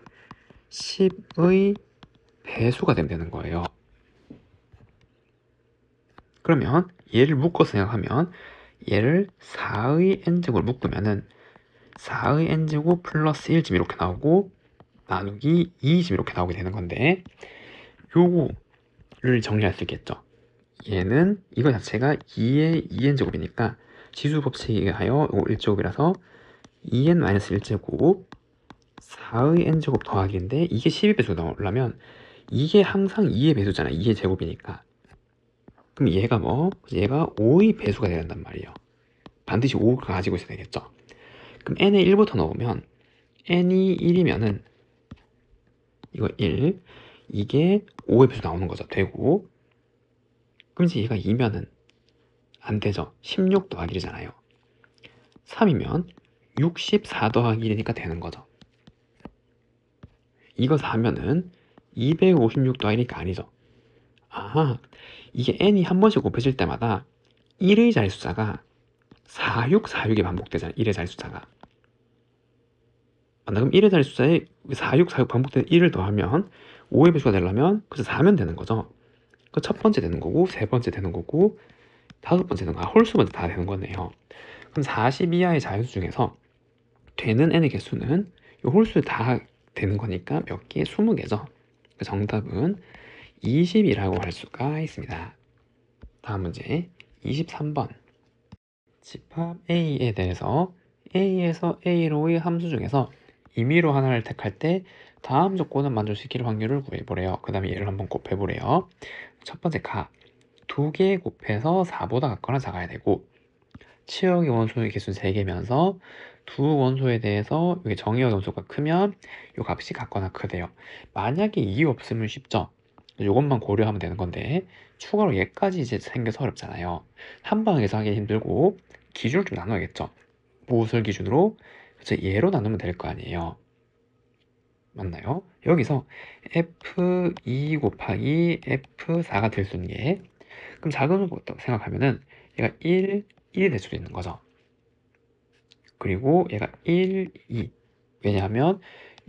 10의 배수가 되면 되는 거예요. 그러면 얘를 묶어서 생각하면 얘를 4의 n제곱을 묶으면은 4의 n제곱 플러스 1쯤 이렇게 나오고 나누기 2쯤 이렇게 나오게 되는 건데, 요거를 정리할 수 있겠죠. 얘는 이거 자체가 2의 2n제곱이니까 지수법칙에 의하여 요거 1제곱이라서 2n-1제곱 4의 n제곱 더하기인데 이게 12 배수가 나오려면 이게 항상 2의 배수잖아. 2의 제곱이니까. 그럼 얘가 얘가 5의 배수가 돼야 된단 말이에요. 반드시 5를 가지고 있어야 되겠죠. 그럼 n에 1부터 넣으면 n이 1이면은 이거 1, 이게 5의 배수 나오는 거죠. 되고, 그럼 이제 얘가 2면은 안 되죠. 16 더하기 1이잖아요. 3이면 64 더하기 1이니까 되는 거죠. 이거 4면은 256 더하기 1이니까 아니죠. 이게 n이 한 번씩 곱해질 때마다 1의 자리숫자가 46, 46이 반복되잖아요. 1의 자리숫자가. 그럼 1의 자리숫자에 46, 46 반복되는 1을 더하면 5의 배수가 되려면 그래서 4면 되는 거죠. 그 첫 번째 되는 거고, 세 번째 되는 거고, 다섯 번째 되는 거, 홀수 번째 다 되는 거네요. 그럼 40 이하의 자연수 중에서 되는 n의 개수는 이 홀수 다 되는 거니까 몇 개? 20개죠. 그 정답은 20이라고 할 수가 있습니다. 다음 문제 23번. 집합 A에 대해서 A에서 A로의 함수 중에서 임의로 하나를 택할 때 다음 조건은 만족시킬 확률을 구해보래요. 그 다음에 얘를 한번 곱해보래요. 첫 번째 가. 2개 곱해서 4보다 같거나 작아야 되고, 치역의 원소의 개수는 3개면서 두 원소에 대해서 여기 정의역의 원소가 크면 이 값이 같거나 크대요. 만약에 이유 없으면 쉽죠. 이것만 고려하면 되는 건데 추가로 얘까지 이제 생겨서 어렵잖아요. 한 방에서 하기 힘들고 기준을 좀 나눠야겠죠. 무엇을 기준으로? 그래서 얘로 나누면 될 거 아니에요. 맞나요? 여기서 F2 곱하기 F4가 될 수 있는 게, 그럼 작은 것부터 생각하면은 얘가 1, 1이 될 수도 있는 거죠. 그리고 얘가 1, 2. 왜냐하면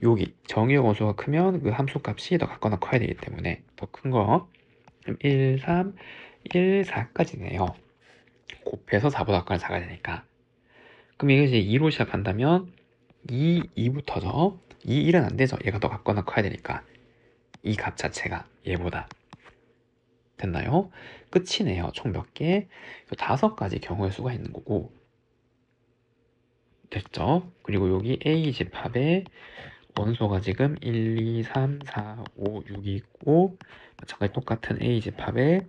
여기 정의역 원소가 크면 그 함수 값이 더 같거나 커야 되기 때문에 더 큰 거. 1, 3, 1, 4까지네요. 곱해서 4보다 같거나 작아야 되니까. 그럼 이게 이제 2로 시작한다면 2, 2부터죠. 2, 1은 안 되죠. 얘가 더 같거나 커야 되니까. 이 값 자체가 얘보다. 됐나요? 끝이네요. 총 몇 개? 5가지 경우의 수가 있는 거고. 됐죠? 그리고 여기 A 집합에 원소가 지금 1, 2, 3, 4, 5, 6이 있고, 마찬가지 똑같은 A 집합에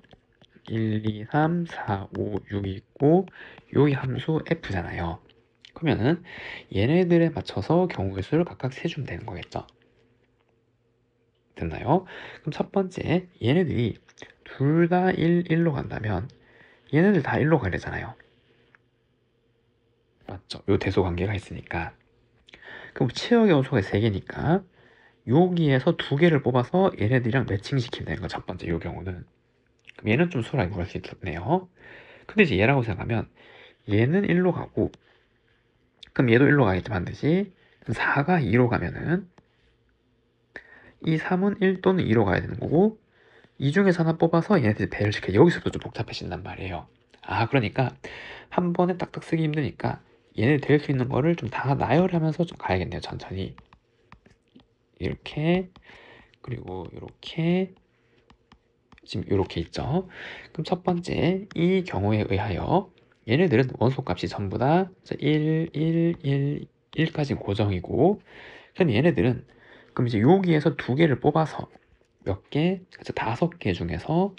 1, 2, 3, 4, 5, 6이 있고, 여기 함수 F잖아요. 그러면은 얘네들에 맞춰서 경우의 수를 각각 세주면 되는 거겠죠. 됐나요? 그럼 첫 번째, 얘네들이 둘 다 1, 1로 간다면 얘네들 다 1로 가야 되잖아요. 맞죠? 요 대소 관계가 있으니까. 그럼 치역의 원소가 3개니까 여기에서 2개를 뽑아서 얘네들이랑 매칭시키면 되는 거, 첫 번째 요 경우는. 그럼 얘는 좀 수월하게 구할 수 있네요. 근데 이제 얘라고 생각하면 얘는 1로 가고, 그럼 얘도 1로 가겠지 반드시. 4가 2로 가면은 이 3은 1 또는 2로 가야 되는 거고, 이 중에서 하나 뽑아서 얘네들 배를 시켜. 여기서도 좀 복잡해진단 말이에요. 그러니까 한 번에 딱딱 쓰기 힘드니까 얘네 될 수 있는 거를 좀 다 나열하면서 좀 가야겠네요. 천천히. 이렇게, 그리고 이렇게, 지금 이렇게 있죠. 그럼 첫 번째, 이 경우에 의하여 얘네들은 원소 값이 전부 다 1, 1, 1, 1까지 고정이고, 그럼 얘네들은 그럼 이제 여기에서 2개를 뽑아서 몇 개? 그래서 5개 중에서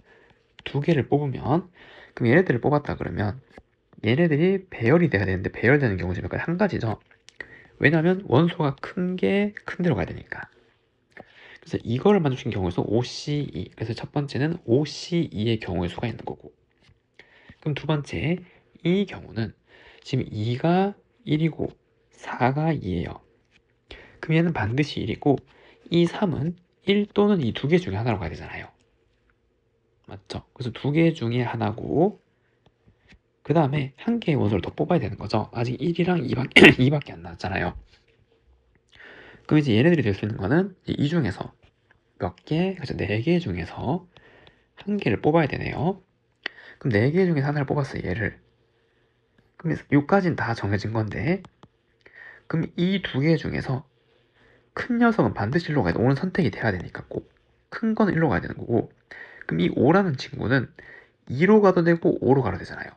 2개를 뽑으면, 그럼 얘네들을 뽑았다 그러면 얘네들이 배열이 돼야 되는데 배열되는 경우 중에 한 가지죠. 왜냐면 원소가 큰 게 큰 데로 가야 되니까. 그래서 이거를 만족시킨 경우의 수 OCE. 그래서 첫 번째는 OCE의 경우의 수가 있는 거고. 그럼 두 번째, 이 경우는 지금 2가 1이고 4가 2예요. 그럼 얘는 반드시 1이고 이 3은 1 또는 이 2개 중에 하나로 가야 되잖아요. 맞죠? 그래서 2개 중에 하나고 그 다음에 한 개의 원소를 더 뽑아야 되는 거죠. 아직 1이랑 2밖에 안 나왔잖아요. 그럼 이제 얘네들이 될 수 있는 거는 이 중에서 몇 개? 그래서 4개 중에서 한 개를 뽑아야 되네요. 그럼 4개 중에 하나를 뽑았어요, 얘를. 그럼 여기까지는 다 정해진 건데, 그럼 이 2개 중에서 큰 녀석은 반드시 일로 가야 돼. 5는 선택이 돼야 되니까 꼭. 큰 거는 일로 가야 되는 거고, 그럼 이 5라는 친구는 2로 가도 되고 5로 가도 되잖아요.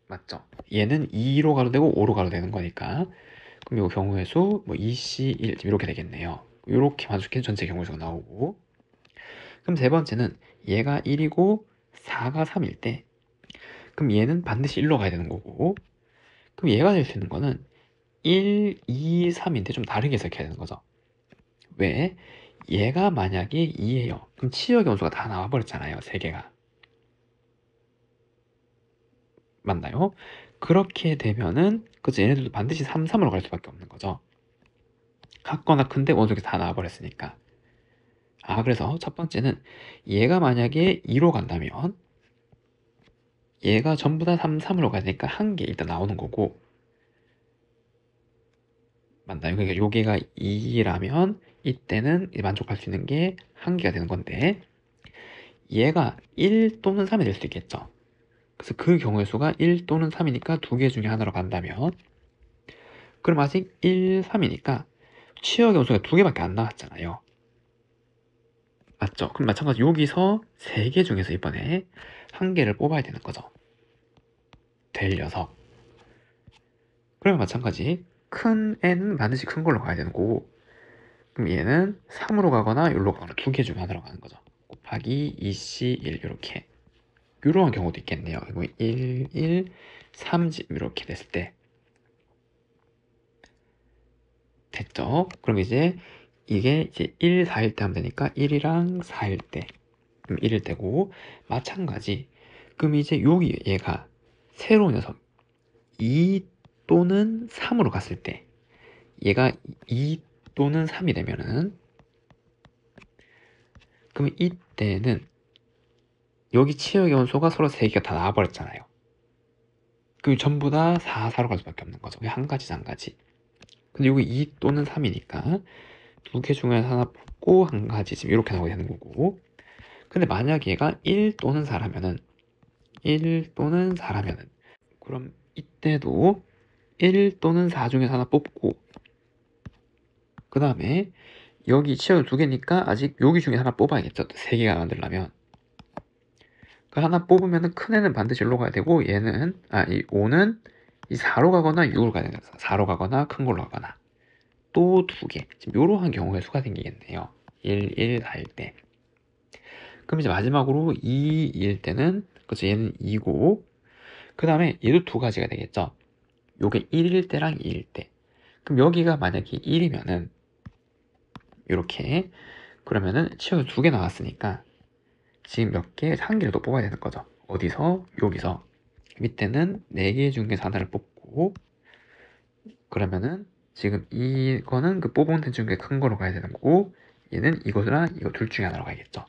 맞죠? 얘는 2로 가도 되고 5로 가도 되는 거니까. 그럼 이 경우의 수, 뭐 2C1 이렇게 되겠네요. 이렇게 만족해서 전체 경우의 수가 나오고. 그럼 세 번째는 얘가 1이고 4가 3일 때, 그럼 얘는 반드시 1로 가야 되는 거고, 그럼 얘가 될 수 있는 거는 1, 2, 3인데 좀 다르게 해석해야 되는 거죠. 왜? 얘가 만약에 2예요. 그럼 치역의 원소가 다 나와버렸잖아요. 3개가. 맞나요? 그렇게 되면은 그치 얘네들도 반드시 3, 3으로 갈 수밖에 없는 거죠. 같거나 큰데 원소가 다 나와버렸으니까. 그래서 첫 번째는 얘가 만약에 2로 간다면 얘가 전부 다 3, 3으로 가야 되니까 한 개 일단 나오는 거고, 맞나요? 그러니까 요게가 2라면 이때는 만족할 수 있는 게 한 개가 되는 건데, 얘가 1 또는 3이 될 수도 있겠죠. 그래서 그 경우의 수가 1 또는 3이니까 2개 중에 하나로 간다면, 그럼 아직 1, 3이니까 치역의 원소가 2개밖에 안 나왔잖아요. 맞죠? 그럼 마찬가지 여기서 3개 중에서 이번에 한 개를 뽑아야 되는 거죠. 될 녀석. 그러면 마찬가지 큰 애는 반드시 큰 걸로 가야 되는 거고, 그럼 얘는 3으로 가거나 1로 가거나 2개 중에 하나로 가는 거죠. 곱하기 2C1 이렇게. 이러한 경우도 있겠네요. 1, 1, 3 이렇게 됐을 때 됐죠? 그럼 이제 이게 이제 1, 4일 때 하면 되니까 1이랑 4일 때 그럼 1일 때고, 마찬가지 그럼 이제 여기 얘가 새로운 녀석 2 또는 3으로 갔을 때 얘가 2 또는 3이 되면은, 그럼 이때는 여기 치역의 원소가 서로 3개가 다 나와버렸잖아요. 그 전부 다 4, 4로 갈 수밖에 없는 거죠. 한 가지, 한 가지. 근데 여기 2 또는 3이니까 2개 중에 하나 뽑고 한 가지 지금 이렇게 나오게 되는 거고, 근데 만약 얘가 1 또는 4라면은 1 또는 4라면은 그럼 이때도 1 또는 4 중에서 하나 뽑고, 그 다음에 여기 치역이 2개니까 아직 여기 중에 하나 뽑아야겠죠. 3개가 만들려면. 그 하나 뽑으면은 큰 애는 반드시 일로 가야 되고, 얘는 이 5는 이 4로 가거나 6으로 가야 되는 거죠. 4로 가거나 큰 걸로 가거나. 또 2개. 지금 이러한 경우의 수가 생기겠네요. 1, 1, 4일 때. 그럼 이제 마지막으로 2일 때는, 그렇죠, 얘는 2고, 그 다음에 얘도 2가지가 되겠죠. 요게 1일 때랑 2일 때. 그럼 여기가 만약에 1이면은 이렇게, 그러면은 치역이 2개 나왔으니까 지금 몇 개? 한 개를 더 뽑아야 되는 거죠. 어디서? 여기서. 밑에는 4개 중에서 하나를 뽑고, 그러면은 지금 이거는 그 뽑은 데 중에 큰 거로 가야 되는 거고, 얘는 이거랑 이거 둘 중에 하나로 가야겠죠.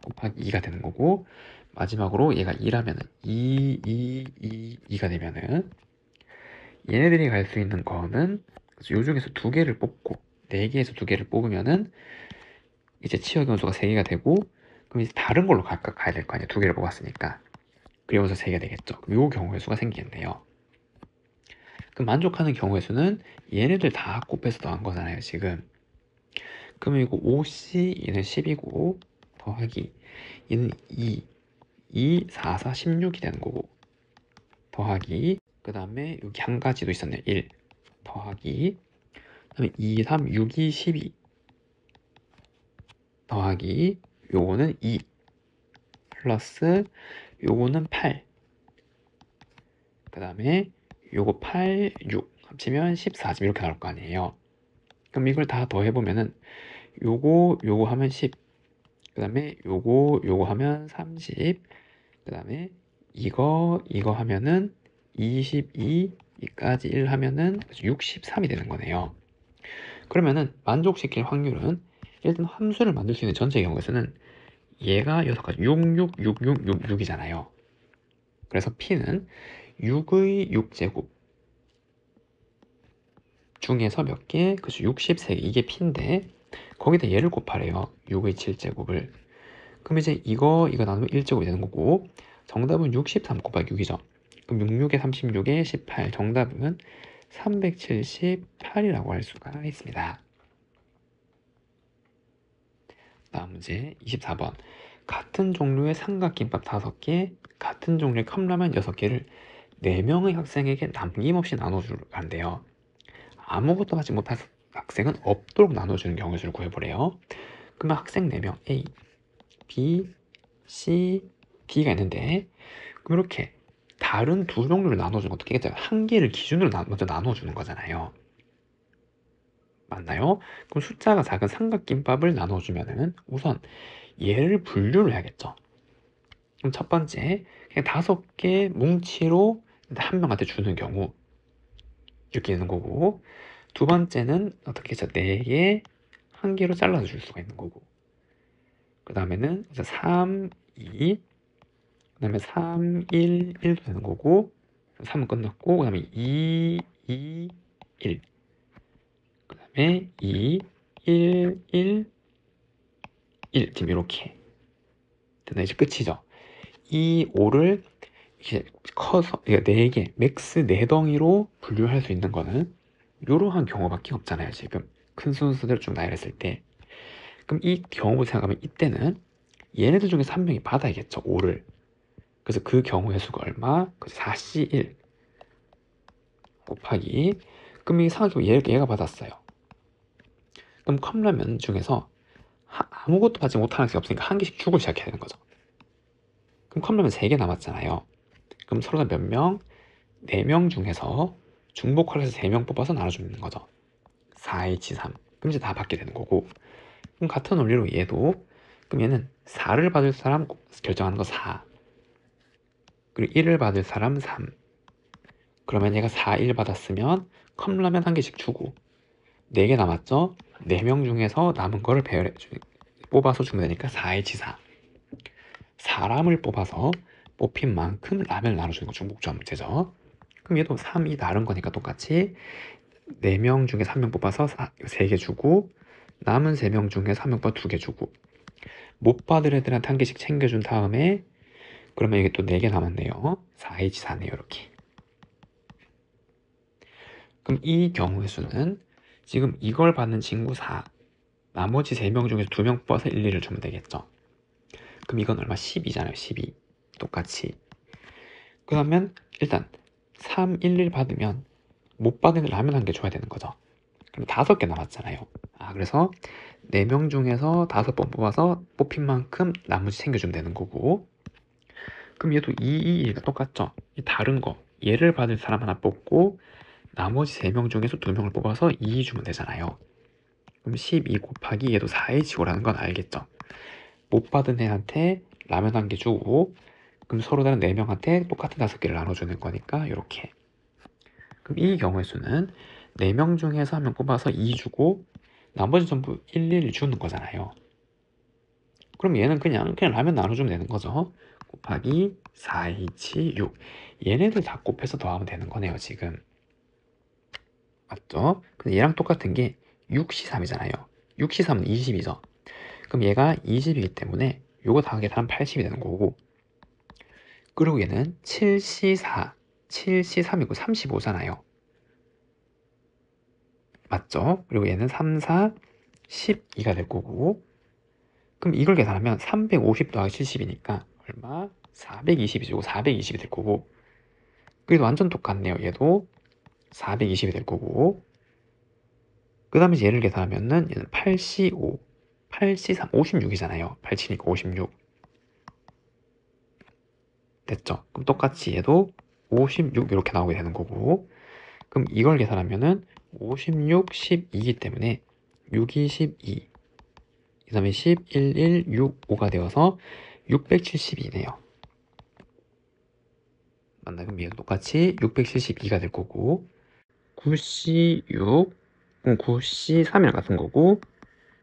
곱하기 2가 되는 거고, 마지막으로 얘가 2라면은 2가 되면은 얘네들이 갈 수 있는 거는 요 중에서 2개를 뽑고 4개에서 2개를 뽑으면은 이제 치역의 원소가 3개가 되고, 그럼 이제 다른 걸로 각각 가야 될 거 아니에요. 2개를 뽑았으니까. 그리고서 3개가 되겠죠. 그럼 요 경우의 수가 생기겠네요. 그럼 만족하는 경우의 수는 얘네들 다 곱해서 더한 거잖아요, 지금. 그러면 이거 5C 얘는 10이고 더하기 얘는 2, 4, 4, 16이 되는 거고, 더하기 그 다음에 여기 한 가지 도 있었네요. 1 더하기 그 다음에 2, 3, 6, 2, 12 더하기 요거는 2 플러스 요거는 8, 그 다음에 요거 8, 6 합치면 14 지금 이렇게 나올 거 아니에요. 그럼 이걸 다 더해보면은 요거 하면 10, 그 다음에 요거 하면 30, 그 다음에 이거 하면은 22, 이까지 1 하면은 63이 되는 거네요. 그러면은 만족시킬 확률은, 일단 함수를 만들 수 있는 전체 경우에서는 얘가 6가지 66, 66, 66이잖아요. 그래서 P는 6의 6제곱 중에서 몇 개? 그래서 63개, 이게 P인데 거기다 얘를 곱하래요. 6의 7제곱을. 그럼 이제 이거 나누면 1제곱이 되는 거고, 정답은 63 곱하기 6이죠. 그럼 66에 36에 18, 정답은 378이라고 할 수가 있습니다. 다음 문제 24번. 같은 종류의 삼각김밥 5개, 같은 종류의 컵라면 6개를 4명의 학생에게 남김없이 나눠주란대요. 아무것도 하지 못한 학생은 없도록 나눠주는 경우의 수를 구해보래요. 그러면 학생 4명 A, B, C, D가 있는데, 그럼 이렇게 다른 두 종류를 나눠주는 것도 되겠죠. 한 개를 기준으로 먼저 나눠주는 거잖아요. 맞나요? 그럼 숫자가 작은 삼각김밥을 나눠주면은 우선 얘를 분류를 해야겠죠. 그럼 첫 번째, 그냥 5개 뭉치로 한 명한테 주는 경우 이렇게 되는 거고, 두 번째는 어떻게 해서 4개 한 개로 잘라서 줄 수가 있는 거고, 그 다음에는 3, 2, 그 다음에 3, 1, 1도 되는 거고, 3은 끝났고, 그 다음에 2, 2, 1, 그 다음에 2, 1, 1, 1, 지금 이렇게 됐나? 이제 끝이죠. 이 5를 이렇게 커서 4개, 맥스 4덩이로 분류할 수 있는 거는 이러한 경우밖에 없잖아요. 지금 큰 순서대로 쭉 나열했을 때. 그럼 이 경우 생각하면 이때는 얘네들 중에서 한 명이 받아야겠죠, 5를. 그래서 그 경우의 수가 얼마? 4C1 곱하기, 그럼 이 생각해보면 얘가 받았어요. 그럼 컵라면 중에서 아무것도 받지 못하는 학생이 없으니까 한 개씩 주고 시작해야 되는 거죠. 그럼 컵라면 3개 남았잖아요. 그럼 서로 몇 명? 4명 중에서 중복을 해서 3명 뽑아서 나눠주는 거죠. 4H3. 그럼 이제 다 받게 되는 거고, 그럼 같은 원리로 얘도, 그럼 얘는 4를 받을 사람 결정하는 거 4, 그리고 1을 받을 사람 3. 그러면 얘가 4, 1 받았으면 컵라면 한 개씩 주고 4개 남았죠? 4명 중에서 남은 거를 뽑아서 주면 되니까 4H4. 사람을 뽑아서 뽑힌 만큼 라면을 나눠주는 거 중복조합 문제죠. 그럼 얘도 3이 다른 거니까 똑같이 4명 중에서 1명 뽑아서 3개 주고, 남은 3명 중에서 1명 뽑아 2개 주고, 못 받을 애들한테 한 개씩 챙겨준 다음에, 그러면 이게 또 4개 남았네요. 4H4네요, 이렇게. 그럼 이 경우의 수는 지금 이걸 받는 친구 4, 나머지 3명 중에서 2명 뽑아서 1, 2를 주면 되겠죠. 그럼 이건 얼마? 12잖아요, 12. 똑같이. 그러면 일단 3, 1, 1 받으면 못 받은 라면 한 개 줘야 되는 거죠. 그럼 5개 남았잖아요. 그래서 4명 중에서 5번 뽑아서 뽑힌 만큼 나머지 챙겨주면 되는 거고, 그럼 얘도 2, 2, 1과 똑같죠. 다른 거, 얘를 받을 사람 하나 뽑고 나머지 3명 중에서 2명을 뽑아서 2 주면 되잖아요. 그럼 12 곱하기 얘도 4H5라는 건 알겠죠. 못 받은 애한테 라면 한 개 주고, 그럼 서로 다른 4명한테 똑같은 5개를 나눠주는 거니까 이렇게. 그럼 이 경우의 수는 4명 중에서 1명 뽑아서 2 주고 나머지 전부 1, 1 주는 거잖아요. 그럼 얘는 그냥 라면 나눠주면 되는 거죠. 곱하기 4H6. 얘네들 다 곱해서 더하면 되는 거네요, 지금. 맞죠? 근데 얘랑 똑같은 게 6C3이잖아요. 6C3은 20이죠. 그럼 얘가 20이기 때문에 요거 더하기 하면 80이 되는 거고, 그리고 얘는 7C4, 7C3이고 35잖아요. 맞죠? 그리고 얘는 3, 4, 12가 될 거고, 그럼 이걸 계산하면 350 더하기 70이니까 얼마? 420이죠. 420이 될 거고, 그래도 완전 똑같네요. 얘도 420이 될 거고, 그 다음에 얘를 계산하면은 얘는 8C5, 8C3 56이잖아요. 8치니까 56 됐죠? 그럼 똑같이 얘도 56 이렇게 나오게 되는 거고, 그럼 이걸 계산하면은 56, 12이기 때문에 6이 12, 그 다음에 10, 1, 1, 6, 5가 되어서 672네요. 맞나? 그럼 얘도 똑같이 672가 될 거고, 9C6, 9C3이랑 같은 거고,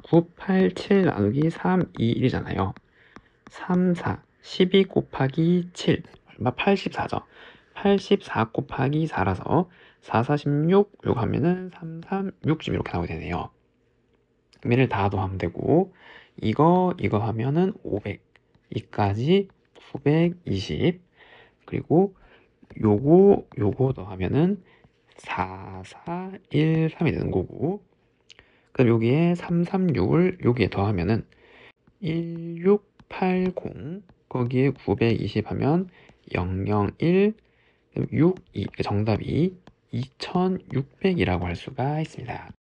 9, 8, 7 나누기 3, 2, 1이잖아요. 3, 4, 12 곱하기 7, 얼마? 84죠. 84 곱하기 4라서 4, 46, 요거 하면은 3, 3, 60 이렇게 나오게 되네요. 그럼 얘를 다 더하면 되고, 이거 하면은 500, 이까지 920, 그리고 요거 더하면은 4, 4, 1, 3이 되는 거고, 그럼 여기에 3, 3, 6을 여기에 더하면은 1680, 거기에 920 하면 001, 62, 정답이 2600이라고 할 수가 있습니다.